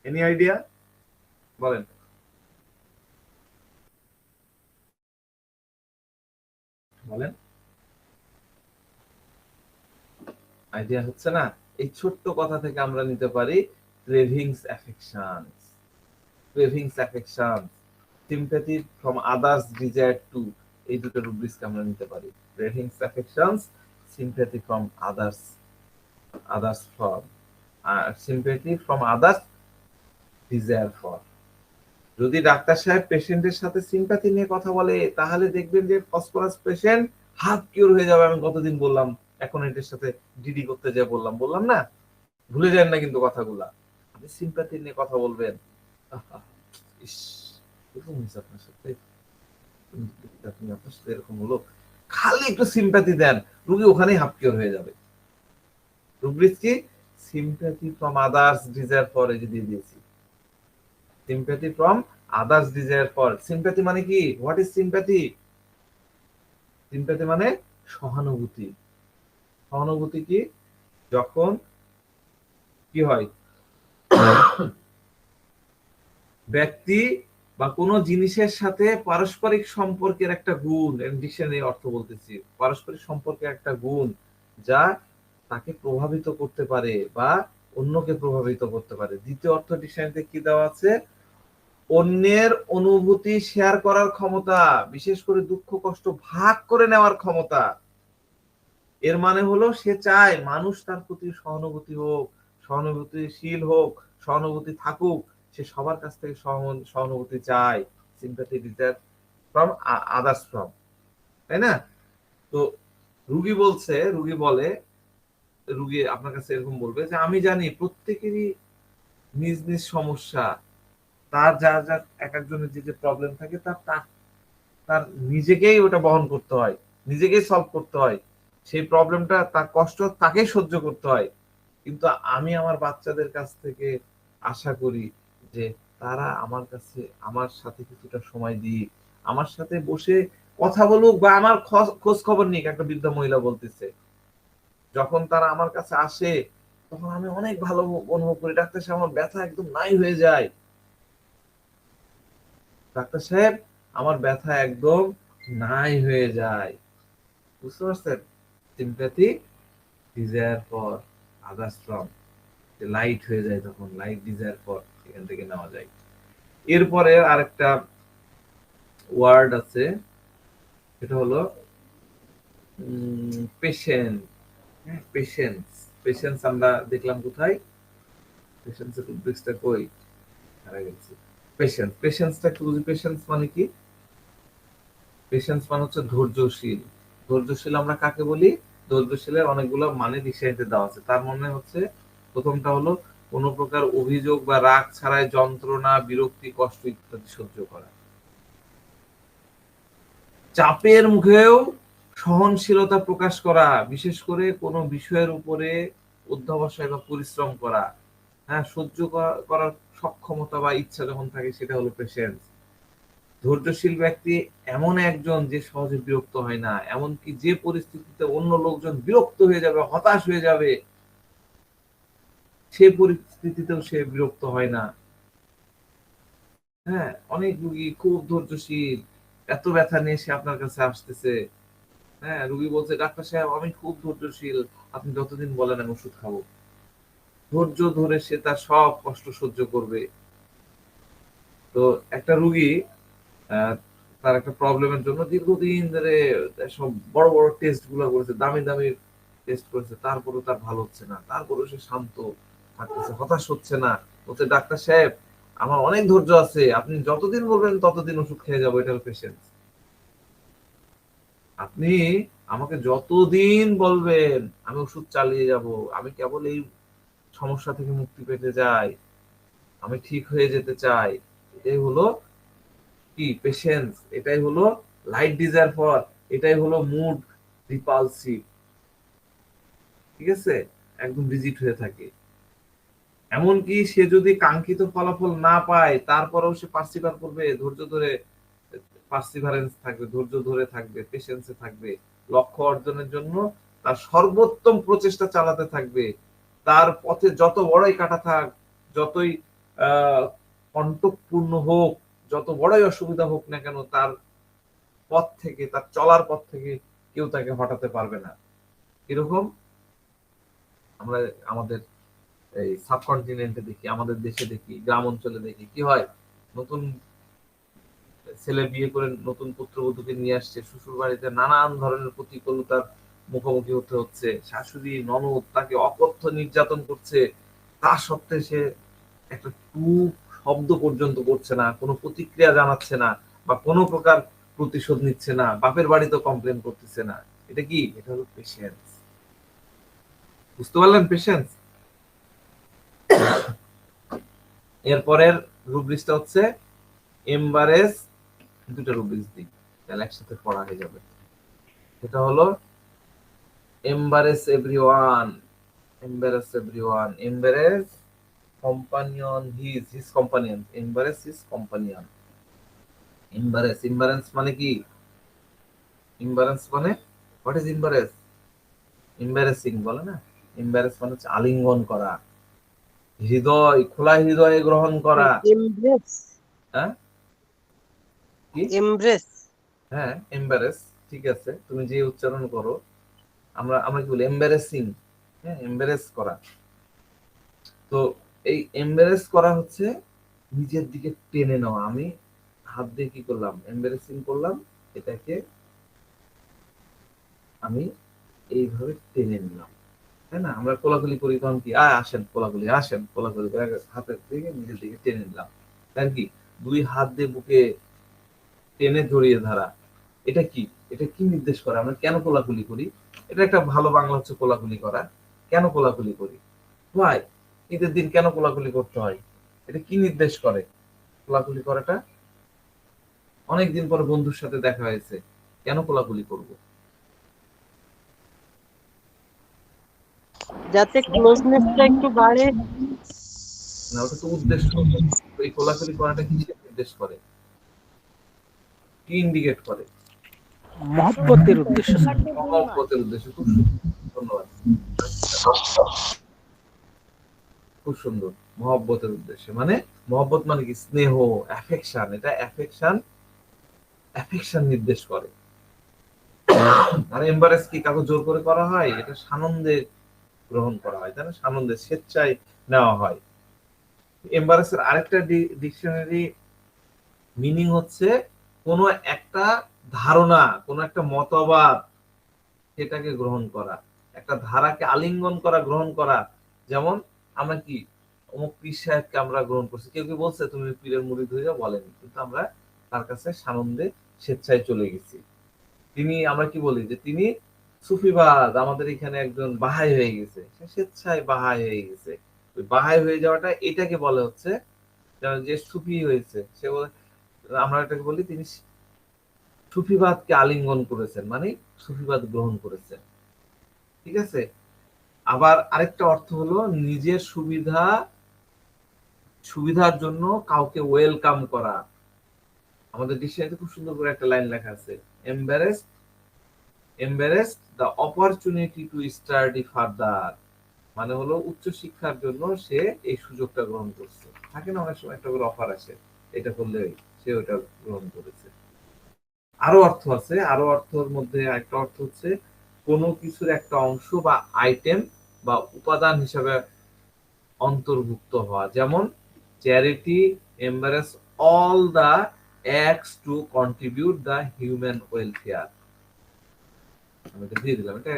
A: Any idea? বলেন। বলেন, আইডিয়া হচ্ছে না? এই ছোট্ট কথা থেকে আমরা নিতে পারি cravings, affections, cravings, affections, sympathy from others, desire to, এই দুটো রুব্রিক্সকে আমরা নিতে পারি। Cravings, affections, sympathy from others, others for, আর sympathy from others, desire for. যদি ডাক্তার সাহেব পেশেন্টের সাথে সিম্প্যাথি নিয়ে কথা বলে, তাহলে দেখবেন যে ফসফরাস পেশেন্ট হাফ কিওর হয়ে যাবে। আমি কতদিন বললাম, এখন এটার সাথে ডিডি করতে যা বললাম না? ভুলে যান না কিন্তু কথাগুলা। আপনি সিম্প্যাথি নিয়ে কথা বলবেন, ইস, এরকম হয়েছে আপনার সাথে, আপনার সাথে এরকম হলো, খালি একটু সিম্প্যাথি দেন, রুগী ওখানেই হাফ কিওর হয়ে যাবে। রুব্রিক্স কি? Sympathy from others, desire for, এই যে দিয়ে দিয়েছি। Sympathy from others, desire for. Sympathy মানে কি? What is sympathy? সিম্প্যাথি মানে সহানুভূতি। সহানুভূতি কি? যখন কি হয়, ব্যক্তি বা কোনো জিনিসের সাথে পারস্পরিক সম্পর্কের একটা গুণ, ডিকশনারি অর্থ বলতেছি, পারস্পরিক সম্পর্কের একটা গুণ যা তাকে প্রভাবিত করতে পারে বা অন্যকে প্রভাবিত করতে পারে। দ্বিতীয় অর্থ ডিকশনারিতে কি দেওয়া আছে? অন্যের অনুভূতি শেয়ার করার ক্ষমতা, বিশেষ করে দুঃখ কষ্ট ভাগ করে নেওয়ার ক্ষমতা। এর মানে হলো সে চায় মানুষ তার প্রতি সহানুভূতি হোক, সহানুভূতিশীল হোক, সহানুভূতি থাকুক, সে সবার কাছ থেকে সহানুভূতি চায়। Sympathy, desire from others from, তাই না? তো রুগী বলছে, রুগী বলে, রুগী আপনার কাছে এরকম বলবে যে আমি জানি প্রত্যেকেরই নিজ নিজ সমস্যা, তার যা যা এক একজনের যে যে প্রবলেম থাকে তার তার নিজেকেই ওটা বহন করতে হয়, নিজেকেই সলভ করতে হয়, সেই প্রবলেমটা, তার কষ্ট তাকেই সহ্য করতে হয়। কিন্তু আমি আমার বাচ্চাদের কাছ থেকে আশা করি যে তারা আমার কাছে, আমার সাথে কিছুটা সময় দিক, আমার সাথে বসে কথা বলুক, বা আমার খোঁজ খবর নিক। একটা বৃদ্ধা মহিলা বলতেছে, যখন তারা আমার কাছে আসে তখন আমি অনেক ভালো অনুভব করি, ডাক্তার সাহেব আমার ব্যথা একদম নাই হয়ে যায়। ডাক্তার সাহেব আমার ব্যথা একদম নাই হয়ে যায়। বুঝতে পারছেন? Sympathy, desire for others from, light হয়ে যায় তখন, লাইট ডিজায়ার ফর এখান থেকে নেওয়া যায়। এরপরে আরেকটা ওয়ার্ড আছে, এটা হলো পেশেন্ট। পেশেন্স, পেশেন্স আমরা দেখলাম কোথায়? পেশেন্সের উদ্দেশ্যটা কই হারা গেছে। পেশেন্স, পেশেন্সটা একটু বুঝি। পেশেন্স মানে কি? পেশেন্স মানে হচ্ছে ধৈর্যশীল। ধৈর্যশীল আমরা কাকে বলি? ধৈর্যশীলের অনেকগুলো মানে ডিকশনারিতে দেওয়া আছে। তার মানে হচ্ছে প্রথমটা হলো কোনো প্রকার অভিযোগ বা রাগ ছাড়াই যন্ত্রণা, বিরক্তি, কষ্ট ইত্যাদি সহ্য করা। চাপের মুখেও সহনশীলতা প্রকাশ করা, বিশেষ করে কোনো বিষয়ের উপরে অধ্যবসায় বা পরিশ্রম করা। হ্যাঁ, সহ্য করার সক্ষমতা বা ইচ্ছা যখন থাকে সেটা হলো পেশেন্স। ধৈর্যশীল ব্যক্তি এমন একজন যে সহজে বিরক্ত হয় না, এমনকি যে পরিস্থিতিতে অন্য লোকজন বিরক্ত হয়ে যাবে, হতাশ হয়ে যাবে, সে পরিস্থিতিতেও সে বিরক্ত হয় না। হ্যাঁ, অনেক রুগী খুব ধৈর্যশীল, এত ব্যথা নিয়ে সে আপনার কাছে আসতেছে। হ্যাঁ, রুগী বলছে, ডাক্তার সাহেব আমি খুব ধৈর্যশীল, আপনি যতদিন বলেন আমি ওষুধ খাবো। ধৈর্য ধরে সে তার সব কষ্ট সহ্য করবে। তো একটা রুগী তার একটা প্রবলেমের জন্য দীর্ঘদিন ধরে সব বড় বড় টেস্ট গুলো করেছে, দামি দামি টেস্ট করেছে, তারপরেও তার ভালো হচ্ছে না। তারপরেও সে শান্ত থাকতেছে, হতাশ হচ্ছে না। বলছে, ডাক্তার সাহেব আমার অনেক ধৈর্য আছে, আপনি যতদিন বলবেন ততদিন ওষুধ খেয়ে যাবো। এটা হলো পেশেন্স। আপনি আমাকে যতদিন বলবেন আমি ওষুধ চালিয়ে যাব, আমি কেবল এই সমস্যা থেকে মুক্তি পেতে চাই, আমি ঠিক হয়ে যেতে চাই। এটাই হলো কি? পেশেন্স। এটাই হলো লাইট ডিজায়ার ফর, এটাই হলো মুড রিপালসিভ। ঠিক আছে? একদম রিজিড হয়ে থাকে। এমনকি সে যদি কাঙ্ক্ষিত ফলাফল না পায় তারপরেও সে পার্সিভার করবে, ধৈর্য ধরে, পার্সিভারেন্স থাকবে, ধৈর্য ধরে থাকবে, পেশেন্সে থাকবে, লক্ষ্য অর্জনের জন্য তার সর্বোত্তম প্রচেষ্টা চালাতে থাকবে। তার পথে যত বড়ই কাটা থাক, যতই কণ্টকপূর্ণ হোক, যত বড়ই অসুবিধা হোক না কেন, তার পথ থেকে, তার চলার পথ থেকে কেউ তাকে হটাতে পারবে না। এরকম আমরা আমাদের এই সাবকন্টিনেন্টে দেখি, আমাদের দেশে দেখি, গ্রাম অঞ্চলে দেখি, কি হয়? নতুন ছেলে বিয়ে করে নতুন পুত্রবধূকে নিয়ে আসছে, শ্বশুর বাড়িতে নানান ধরনের প্রতিকূলতার মুখোমুখি হতে হচ্ছে। শাশুড়ি, ননদ তাকে অকথ্য নির্যাতন করছে, তা সত্ত্বে সে একটা টুক শব্দ পর্যন্ত করছে না, কোনো প্রতিক্রিয়া জানাচ্ছে না, বা কোনো প্রকার প্রতিশোধ নিচ্ছে না, বাপের বাড়িতে কমপ্লেন করতেছে না। এটা কি? এটা হলো পেশেন্স। বুঝতে পারলেন? পেশেন্স। এরপরের রুব্রিক্সটা হচ্ছে এমবারেস। দুটো রুব্রিক্স দিই, তাহলে একসাথে পড়া হয়ে যাবে। এটা হলো embrace everyone, embrace everyone, embrace companion, his companion, embarrass his companion. embarrass, embarrass মানে কি? embarrass মানে what is embarrass? embarrassing বলে না? embarrass মানে হচ্ছে আলিঙ্গন করা, হৃদয় খোলা হৃদয়ে গ্রহণ করা।
D: এমব্রেস,
A: হ্যাঁ, কি?
D: এমব্রেস।
A: হ্যাঁ, embarrass, ঠিক আছে, তুমি যে উচ্চারণ করো। আমরা আমরা কি বলি? embarrassing। হ্যাঁ, embarrass করা। তো এই এমবারেস করা হচ্ছে নিজের দিকে টেনে নেওয়া। আমি হাত দিয়ে কি করলাম? এমবারেসিং করলাম, এটাকে আমি এইভাবে টেনে নিলাম, তাই না? আমরা কোলাকুলি করি তখন কি? আসেন কোলাকুলি, আসেন কোলাকুলি, হাতের দিকে নিজের দিকে টেনে নিলাম। তার কি? দুই হাত দিয়ে বুকে টেনে জড়িয়ে ধরা। এটা কি? এটা কি নির্দেশ করে? আমরা কেন কোলাকুলি করি? এটা একটা ভালো বাংলা হচ্ছে কোলাকুলি করা। কেন কোলাকুলি করি? ভাই, ঈদের দিন কেন কোলাকুলি করতে হয়? এটা কি নির্দেশ করে কোলাকুলি করাটা? অনেকদিন পরে বন্ধুর সাথে দেখা হয়েছে, কেন কোলাকুলি করব?
D: যাতে ক্লোজনেসটা একটু বাড়ে।
A: না, ওটা তো উদ্দেশ্য। এই কোলাকুলি করাটা কিসের নির্দেশ করে? কি ইন্ডিকেট করে?
B: মহব্বতের উদ্দেশ্য স্যার।
A: মহব্বতের উদ্দেশ্য। খুব সুন্দর, ধন্যবাদ। খুব সুন্দর। মহব্বতের উদ্দেশ্যে মানে, মহব্বত মানে কি? স্নেহ, অ্যাফেকশন। এটা অ্যাফেকশন অ্যাফেকশন নির্দেশ করে। আর এম্বারেস কি কাউকে জোর করে করা হয়? এটা সানন্দে গ্রহণ করা হয়, তাই না? সানন্দে, স্বেচ্ছায় নেওয়া হয়। এম্বারেসের আরেকটা ডিকশনারি মিনিং হচ্ছে কোনো একটা ধারণা, কোনো একটা মতবাদ, সেটাকে গ্রহণ করা, একটা ধারাকে আলিঙ্গন করা, গ্রহণ করা। যেমন আমরা কি অমুক পীর সাহেবকে আমরা গ্রহণ করছি, কেউ কি বলছে তুমি পীরের মুরিদ হয়ে যাও? বলেনি, কিন্তু আমরা তার কাছে সানন্দে স্বেচ্ছায় চলে গেছি। তিনি, আমরা কি বলি যে তিনি সুফিবাদ, আমাদের এখানে একজন বাহাই হয়ে গেছে, সে স্বেচ্ছায় বাহাই হয়ে গেছে। ওই বাহাই হয়ে যাওয়াটা, এটাকে বলে হচ্ছে যে সুফি হয়েছে, সে আমরা এটাকে বলি তিনি সুফিবাদকে আলিঙ্গন করেছেন, মানে সুফিবাদ গ্রহণ করেছেন। ঠিক আছে। আবার আরেকটা অর্থ হলো নিজের সুবিধার জন্য কাউকে ওয়েলকাম করা। আমাদের ডিকশনারিতে খুব সুন্দর করে একটা লাইন লেখা আছে, embarrass the opportunity to study further, মানে হলো উচ্চ শিক্ষার জন্য সে এই সুযোগটা গ্রহণ করছে। থাকে না অনেক সময় একটা করে অফার আসে, এটা করলে সে ওটা গ্রহণ করেছে। আরো অর্থ আছে, আরো অর্থের মধ্যে একটা অর্থ হচ্ছে কোনো কিছুর একটা অংশ বা আইটেম বা উপাদান হিসাবে অন্তর্ভুক্ত হওয়া। যেমন charity embraces all the acts to contribute the human welfare. আমি এটা দিয়ে দিলাম, এটা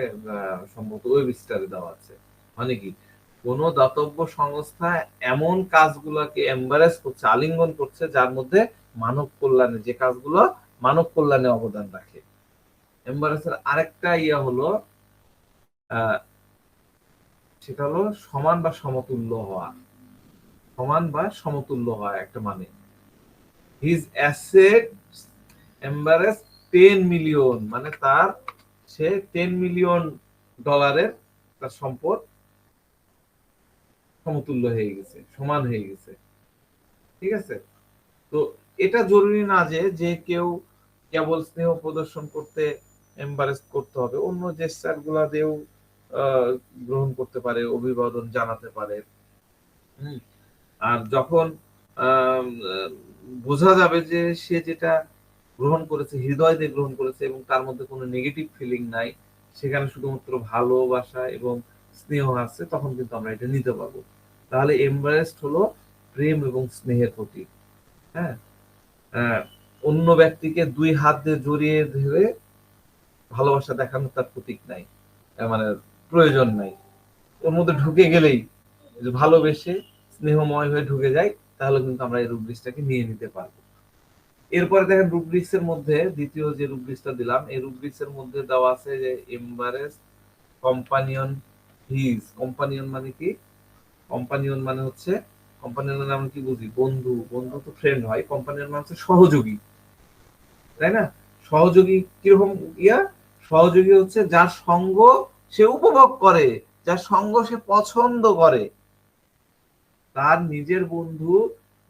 A: সম্ভবত ওয়েব স্টারে দেওয়া আছে। মানে কি, কোন দাতব্য সংস্থা এমন কাজগুলোকে এম্বারেস করছে, আলিঙ্গন করছে, যার মধ্যে মানব কল্যাণে, যে কাজগুলো মানব কল্যাণে অবদান রাখে। এম্বারেসের আরেকটা ইয়া হলো সেটা হলো সমান বা সমতুল্য হওয়া। সমান বা সমতুল্য হওয়া একটা মানে, হিজ অ্যাসেট এম্বারেস 10 মিলিয়ন, মানে তার, সে 10 মিলিয়ন ডলারের তার সম্পদ সমতুল্য হয়ে গেছে, সমান হয়ে গেছে। ঠিক আছে। তো এটা জরুরি না যে যে কেউ কেবল স্নেহ প্রদর্শন করতে এম্বারেস করতে হবে, অন্য জেস্টার গুলা দিয়েও গ্রহণ করতে পারে, অভিবাদন জানাতে পারে। আর যখন বোঝা যাবে যে সে যেটা গ্রহণ করেছে হৃদয় দিয়ে গ্রহণ করেছে এবং তার মধ্যে কোনো নেগেটিভ ফিলিং নাই, সেখানে শুধুমাত্র ভালোবাসা এবং স্নেহ আছে, তখন কিন্তু আমরা এটা নিতে পারবো। তাহলে এম্বারেসড হলো প্রেম এবং স্নেহের প্রতীক। হ্যাঁ, অন্য ব্যক্তিকে দুই হাত দিয়ে জড়িয়ে ধরে ভালোবাসা দেখানোর তার প্রতীক নাই, মানে প্রয়োজন নাই। ওর মধ্যে ঢুকে গেলেই, ভালোবেসে স্নেহময় হয়ে ঢুকে যায়, তাহলে কিন্তু আমরা এই রুব্রিক্সটাকে নিয়ে নিতে পারবো। এরপরে দেখেন রুব্রিক্স এর মধ্যে দ্বিতীয় যে রুব্রিক্সটা দিলাম, এই রুব্রিক্স এর মধ্যে দেওয়া আছে যে এম্বারেস কম্পানিয়ন হিজ। কম্পানিয়ন মানে কি? কম্পানিয়ন মানে হচ্ছে, কম্পানিয়ন মানে আমরা কি বুঝি? বন্ধু, বন্ধু তো ফ্রেন্ড হয়। কম্পানিয়ন মানে হচ্ছে সহযোগী, তাই না? সহযোগী কিরকম ইয়া? সহযোগী হচ্ছে যার সঙ্গ সে উপভোগ করে, যার সঙ্গ সে পছন্দ করে। তার নিজের বন্ধু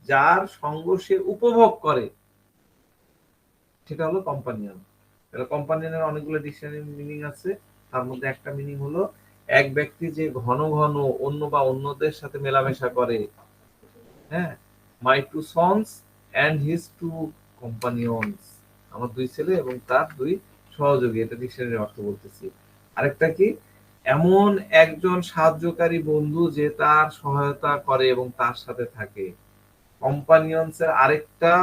A: যার সঙ্গ সে উপভোগ করে, সেটা হলো কম্পানিয়ন। কম্পানিয়নের অনেকগুলো ডিকশনারি মিনিং আছে। তার মধ্যে একটা মিনিং হলো এক ব্যক্তি যে ঘন ঘন অন্য বা অন্যদের সাথে মেলামেশা করে। হ্যাঁ, my two sons and his two companions, আমার দুই ছেলে এবং তার দুই সহযোগী, এটা ডিকশনারির অর্থ বলতেছি। আরেকটা কি? এমন একজন সাহায্যকারী বন্ধু যে তার সহায়তা করে এবং তার সাথে থাকে। কম্পানিয়নস এর আরেকটা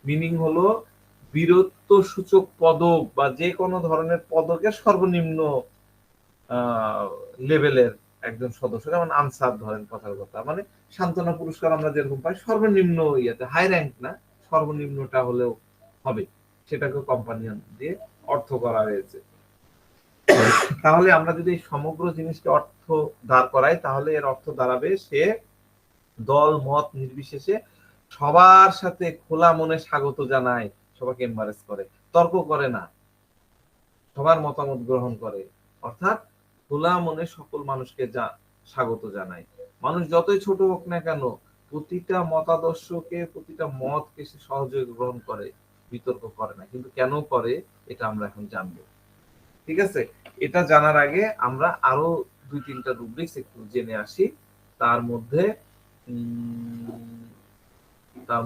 A: মিনিং হলো বীরত্ব সূচক পদক বা যে কোনো ধরনের পদকের সর্বনিম্ন লেভেলের একজন সদস্য। যেমন আনসার ধরেন, কথার কথা, মানে সান্ত্বনা পুরস্কার আমরা যেরকম পাই, সর্বনিম্ন ইয়েতে, হাই র্যাঙ্ক না, সর্বনিম্নটা হলেও হবে, সেটাকে কোম্পানিয়ন দিয়ে অর্থ করা হয়েছে। তাহলে আমরা যদি সমগ্র জিনিসকে অর্থ দাঁড় করাই, তাহলে এর অর্থ দাঁড়াবে সে দল মত নির্বিশেষে সবার সাথে খোলা মনে স্বাগত জানায়, সবাইকে এম্বারেস করে, তর্ক করে না, সবার মতামত গ্রহণ করে, অর্থাৎ খোলা মনে সকল মানুষকে স্বাগত জানায়। মানুষ যতই ছোট হোক না কেন, প্রতিটা মতাদর্শকে, প্রতিটা মতকে সে সহজে গ্রহণ করে, বিতর্ক করে না। কিন্তু কেন করে, এটা আমরা এখন জানবো। ঠিক আছে। এটা জানার আগে আমরা আরো দুই তিনটা রুব্রিক্স একটু জেনে আসি। তার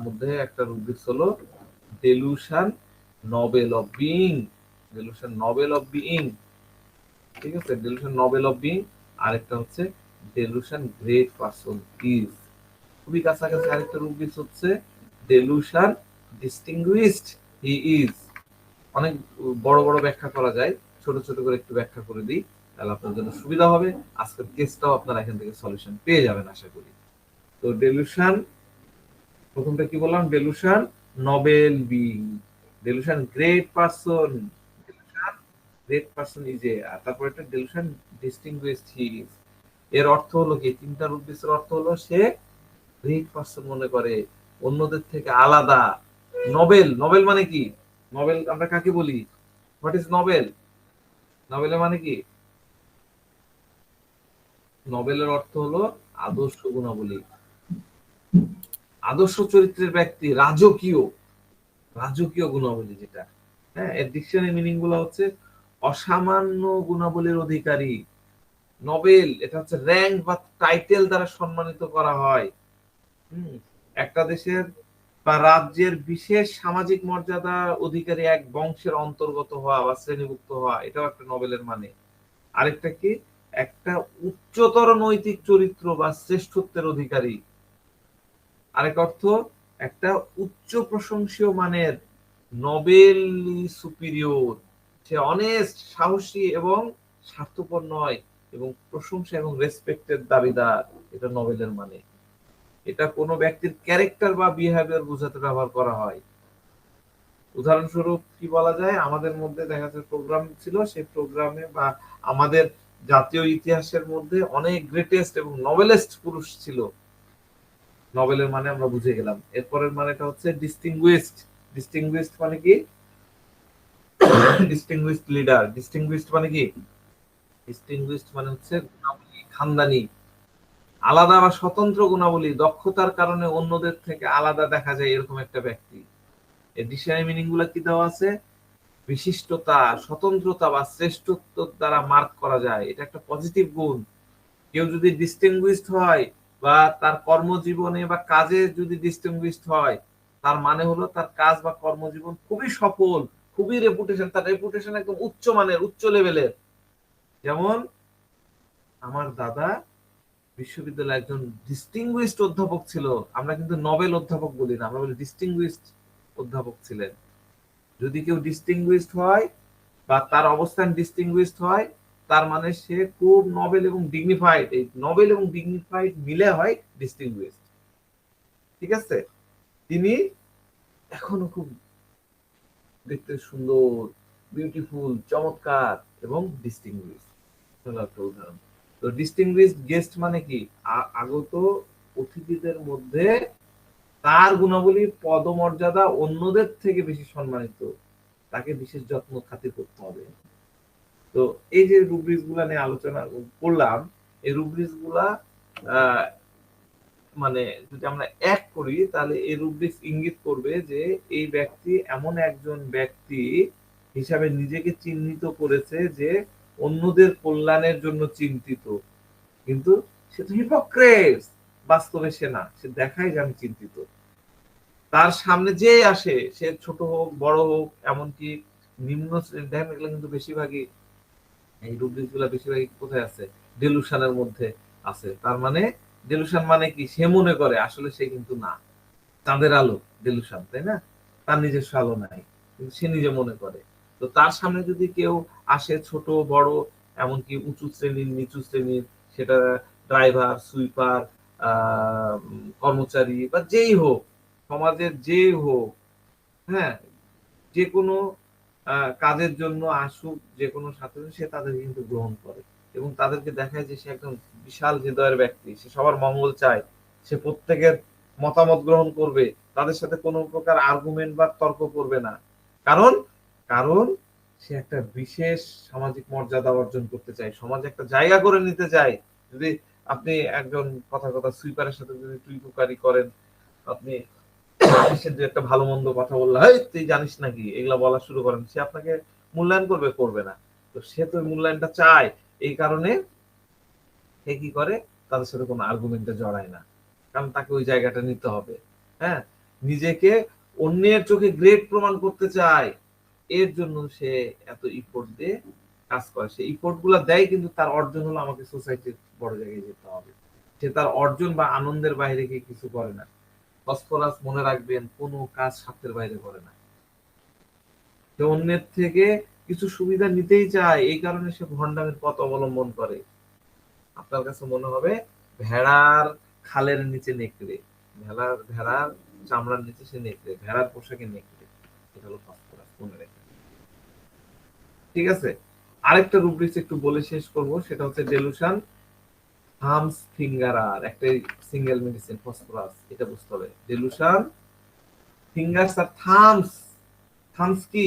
A: মধ্যে একটা রুব্রিক্স হলো delusion noble of being, delusion noble of being, ঠিক আছে, ডেলুশন নোবেল অফ বিইং। আরেকটা হচ্ছে ডেলুশন গ্রেট পারসন ইজ। খুবই কাছাকাছি আরেকটা রুব্রিক্স হচ্ছে ডেলুশন ডিস্টিংগুইশড হি ইজ। অনেক বড় বড় ব্যাখ্যা করা যায়, ছোট ছোট করে একটু ব্যাখ্যা করে দিই, তাহলে আপনার জন্য সুবিধা হবে। আজকের কেসটাও আপনারা এখান থেকে সলিউশন পেয়ে যাবেন আশা করি। তো ডেলুশন, প্রথমটা কি বললাম, delusion noble being, delusion great person, delusion great person is a, আর তারপর একটা ডেলুশন ডিস্টিংগুইশড হি ইজ। এর অর্থ হলো কি, তিনটা রুব্রিক্সের অর্থ হলো সে গ্রেট পারসন মনে করে, অন্যদের থেকে আলাদা। নোবেল, নোবেল মানে কি, নোবেল আমরা কাকে বলি, হোয়াট ইজ নোবেল, নোবেলের মানে কি, নোবেলের অর্থ হলো আদর্শ গুণাবলী, আদর্শ চরিত্রের ব্যক্তি, রাজকীয়, রাজকীয় গুণাবলী যেটা। হ্যাঁ, এর ডিকশনারি মিনিং গুলো হচ্ছে অসামান্য গুণাবলীর অধিকারী। নোবেল এটা হচ্ছে র্যাঙ্ক বা টাইটেল দ্বারা সম্মানিত করা হয়। একটা দেশের বা রাজ্যের বিশেষ সামাজিক মর্যাদা অধিকারী এক বংশের অন্তর্গত হওয়া বা শ্রেণীভুক্ত হওয়া, এটাও একটা নোবেলের মানে। আরেকটা কি, একটা উচ্চতর নৈতিক চরিত্র বা শ্রেষ্ঠত্বের অধিকারী। আরেক অর্থ, একটা উচ্চ প্রশংসীয় মানের, নোবেলি সুপিরিয়র, সে অনেস্ট, সাহসী এবং স্বার্থপর নয়, এবং প্রশংসা এবং রেসপেক্টের দাবিদার, এটা নোবেলের মানে। এটা কোনো ব্যক্তির ক্যারেক্টার বা বিহেভিয়ার বোঝাতে ব্যবহার করা হয়। উদাহরণস্বরূপ কি বলা যায়, আমাদের মধ্যে দেখা যাচ্ছে প্রোগ্রাম ছিল, সেই প্রোগ্রামে বা আমাদের জাতীয় ইতিহাসের মধ্যে অনেক গ্রেটেস্ট এবং নোবেলেস্ট পুরুষ ছিল। নোবেলের মানে আমরা বুঝে গেলাম। এরপরের মানেটা হচ্ছে ডিস্টিংগুইশড। ডিস্টিংগুইশড মানে কি, ডিস্টিংগুইশড লিডার। ডিস্টিংগুইশড মানে কি, ডিস্টিংগুইশড মানে হচ্ছে গুণাবলী, খানদানি, আলাদা বা স্বতন্ত্র গুণাবলী, দক্ষতার কারণে অন্যদের থেকে আলাদা দেখা যায় এরকম একটা ব্যক্তি। এর ডিকশনারি মিনিং গুলো কি দেওয়া আছে, বিশিষ্টতা, স্বতন্ত্রতা বা শ্রেষ্ঠত্ব দ্বারা মার্ক করা যায়, এটা একটা পজিটিভ গুণ। কেউ যদি ডিস্টিংগুইশড হয় বা তার কর্মজীবনে বা কাজে যদি ডিস্টিংগুইশড হয়, তার মানে হলো তার কাজ বা কর্মজীবন খুবই সফল, খুবই রেপুটেশন, তার রেপুটেশন একদম উচ্চ মানের, উচ্চ লেভেলের। যেমন আমার দাদা বিশ্ববিদ্যালয়ে একজন ডিস্টিংগুইশড অধ্যাপক ছিল। আমরা কিন্তু নোবেল অধ্যাপক বলি না, আমরা বলি ডিস্টিংগুইশড অধ্যাপক ছিলেন। যদি কেউ ডিস্টিংগুইশড হয় বা তার অবস্থান ডিস্টিংগুইশড হয়, তার মানে সে খুব নোবেল এবং ডিগনিফাইড। এই নোবেল এবং ডিগনিফাইড মিলে হয় ডিস্টিংগুইশড, ঠিক আছে। তিনি এখনো খুব দেখতে সুন্দর, বিউটিফুল, চমৎকার এবং ডিস্টিংগুইশড, একটা উদাহরণ। তো ডিস্টিংগুইশড গেস্ট মানে কি, আগত অতিথিদের মধ্যে তার গুণাবলী, পদমর্যাদা অন্যদের থেকে বেশি সম্মানিত, তাকে বিশেষ যত্ন খাতির করতে হবে। তো এই যে রুব্রিক্স গুলা নিয়ে আলোচনা করলাম, এই রুব্রিক্স গুলা মানে যদি আমরা এক করি, তাহলে এই রুব্রিক্স ইঙ্গিত করবে যে এই ব্যক্তি এমন একজন ব্যক্তি হিসাবে নিজেকে চিহ্নিত করেছে যে অন্যদের কল্যাণের জন্য চিন্তিত, কিন্তু সে তো হিপোক্রেট, বাস্তবে সে না, সে দেখায় যে আমি চিন্তিত। তার সামনে যে আসে, সে ছোট হোক বড় হোক, এমনকি নিম্ন শ্রেণীর, দেখেন এগুলো কিন্তু বেশিরভাগই, এই রুব্রিক্স গুলা বেশিরভাগই কোথায় আছে, ডেলুশনের মধ্যে আছে। তার মানে ডেলুশন মানে কি, সে মনে করে আসলে সে কিন্তু না, চাঁদের আলো ডেলুশন, তাই না, তার নিজস্ব আলো নাই, কিন্তু সে নিজে মনে করে। তো তার সামনে যদি কেউ আসে, ছোট বড়, এমনকি উঁচু শ্রেণীর নিচু শ্রেণীর, সেটা ড্রাইভার, সুইপার, কর্মচারী বা যেই হোক, সমাজের যেই হোক, হ্যাঁ, যে কোনো কাজের জন্য আসুক, যে কোনো ছাত্র, সে তাদেরকে কিন্তু গ্রহণ করে এবং তাদেরকে দেখায় যে সে একদম বিশাল হৃদয়ের ব্যক্তি, সে সবার মঙ্গল চায়, সে প্রত্যেকের মতামত গ্রহণ করবে, তাদের সাথে কোনো প্রকার আর্গুমেন্ট বা তর্ক করবে না। কারণ কারণ সে একটা বিশেষ সামাজিক মর্যাদা অর্জন করতে চায়, সমাজে একটা জায়গা করে নিতে চায়। যদি আপনি একজন কথা কথা সুইপারের সাথে যদি টুইটুকারি করেন, আপনি সে যে একটা ভালো মন্দ কথা বললো, এই তুই জানিস নাকি, এগুলা বলা শুরু করেন, সে আপনাকে মূল্যায়ন করবে, করবে না। তো সে তো মূল্যায়নটা চায়, এই কারণে সে কি করে, তাদের সাথে কোনো আর্গুমেন্টে জড়ায় না, কারণ তাকে ওই জায়গাটা নিতে হবে। হ্যাঁ, নিজেকে অন্যের চোখে গ্রেট প্রমাণ করতে চায়, এর জন্য সে এত ইফোর্ট দিয়ে কাজ করে। সে ইফোর্ট গুলা দেয়, কিন্তু তার অর্জন হলো আমাকে সোসাইটির বড় জায়গায় যেতে হবে। সে তার অর্জন বা আনন্দের বাইরে গিয়ে কিছু করে না। ফসফরাস মনে রাখবেন কোনো কাজ স্বার্থের বাইরে করে না। সে অন্যের থেকে কিছু সুবিধা নিতেই চায়, এই কারণে সে ভণ্ডামের পথ অবলম্বন করে। আপনার কাছে মনে হবে ভেড়ার খালের নিচে নেকড়ে, ভেড়ার চামড়ার নিচে সে নেকড়ে, ভেড়ার পোশাকে নেকড়ে। এটা হলো ফসফরাস, মনে রাখবেন। ঠিক আছে, আরেকটা রুব্রিক্স একটু বলে শেষ করব, সেটা হচ্ছে ডেলুশন থামস ফিঙ্গারার, একটা সিঙ্গেল মেডিসিন ফসফরাস, এটা বুঝতে হবে। ডেলুশন ফিঙ্গার্স আর থামস। থামস কি?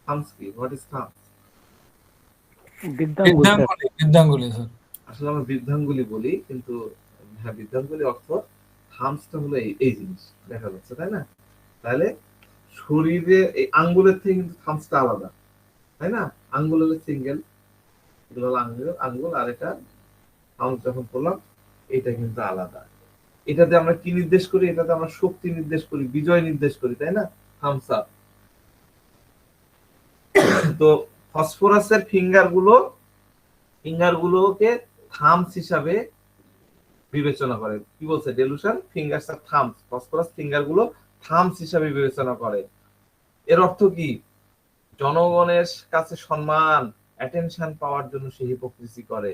A: থামস কি? What is thumbs?
B: বৃদ্ধাঙ্গুল স্যার।
E: বৃদ্ধাঙ্গুলি স্যার।
A: আসলে আমরা বৃদ্ধাঙ্গুলি বলি, কিন্তু হ্যাঁ, বৃদ্ধাঙ্গুলি অর্থ থামসটা হলো এই জিনিস, দেখা যাচ্ছে তাই না? তাহলে শরীরে এই আঙ্গুলের থেকে কিন্তু থামসটা আলাদা, তাই না? আঙ্গুল হলো সিঙ্গেল, এগুলো হলো আঙ্গুল আঙ্গুল, আর এটা থামস যখন করলাম এটা কিন্তু আলাদা। এটাতে আমরা কি নির্দেশ করি? এটাতে আমরা শক্তি নির্দেশ করি, বিজয় নির্দেশ করি, তাই না? Thumbs up. তো ফসফরাসের ফিঙ্গারগুলোকে থামস হিসাবে বিবেচনা করে। কি বলছে? ডেলুশন ফিঙ্গার্স আর থামস, ফসফরাস ফিঙ্গারগুলো থামস হিসাবে বিবেচনা করে। এর অর্থ কি? জনগণের কাছে সম্মান, অ্যাটেনশন পাওয়ার জন্য সে হিপোক্রিসি করে।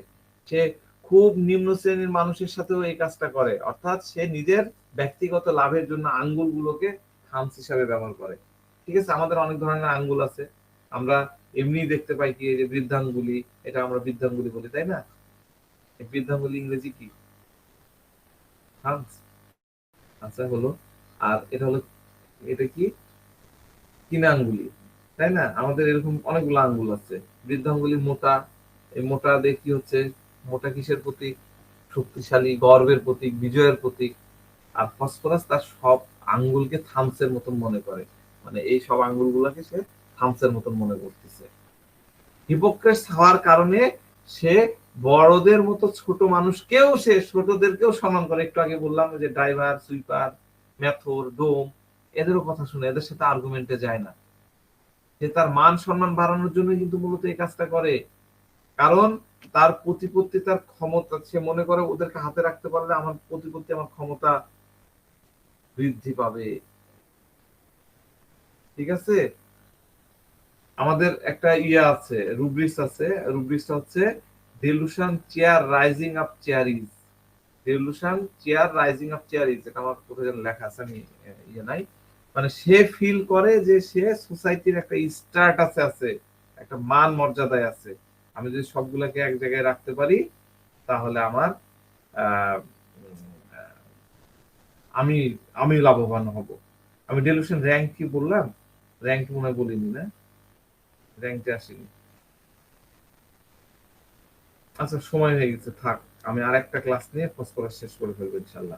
A: সে খুব নিম্ন শ্রেণীর মানুষের সাথেও এই কাজটা করে, অর্থাৎ সে নিজের ব্যক্তিগত লাভের জন্য আঙ্গুলগুলোকে থামস হিসাবে ব্যবহার করে। ঠিক আছে, আমাদের অনেক ধরনের আঙ্গুল আছে, আমরা এমনি দেখতে পাই কি, এই যে বৃদ্ধাঙ্গুলি, এটা আমরা বৃদ্ধাঙ্গুলি বলি, তাই না? এই বৃদ্ধাঙ্গুলি ইংরেজি কি? থামস। আচ্ছা, হলো। আর এটা হলো, এটা কি? কিনাঙ্গুলি, তাই না? আমাদের এরকম অনেকগুলো আঙ্গুল আছে। বৃদ্ধাঙ্গুলি মোটা, এই মোটা দিয়ে কি হচ্ছে? মোটা কিসের প্রতীক? শক্তিশালী, গর্বের প্রতীক, বিজয়ের প্রতীক। আর ফসফরাস তার সব আঙ্গুলকে থামসের মতন মনে করে, মানে এই সব আঙ্গুলগুলোকে সে থামসের মতন মনে করতেছে। হিপোক্রেটস হওয়ার কারণে সে বড়দের মতো ছোট মানুষকেও, সে ছোটদেরকেও সম্মান করে। একটু আগে বললাম যে ড্রাইভার, সুইপার, মেথর, ডোম, এদেরও কথা শুনে, এদের সাথে আর্গুমেন্টে যায় না। সে তার মান সম্মান বাড়ানোর জন্য কিন্তু মূলত এই কাজটা করে। কারণ তার প্রতিপত্তি, তার ক্ষমতা, সে মনে করে ওদেরকে হাতে রাখতে পারলে আমার প্রতিপত্তি, আমার ক্ষমতা বৃদ্ধি পাবে। ঠিক আছে, আমাদের একটা আছে, রুব্রিক্স আছে। রুব্রিক্সটা হচ্ছে delusion chair rising up chair is. Delusion chair rising up chair is, এটা আমার কোথায় যেন লেখা আছে, আমি নাই। মানে সে ফিল করে যে সে সোসাইটির একটা স্ট্যাটাসে আছে, একটা মান মর্যাদায় আছে। আমি যদি সবগুলোকে এক জায়গায় রাখতে পারি, তাহলে আমার আমি আমি লাভবান হব। আমি ডেলুশন র্যাঙ্ক কি বললাম? র্যাঙ্ক মনে হয় বলিনি, না? র্যাঙ্কে আসেনি। আচ্ছা, সময় হয়ে গেছে, থাক। আমি আর একটা ক্লাস নিয়ে ফসফরাস শেষ করে ফেলবো ইনশাল্লাহ।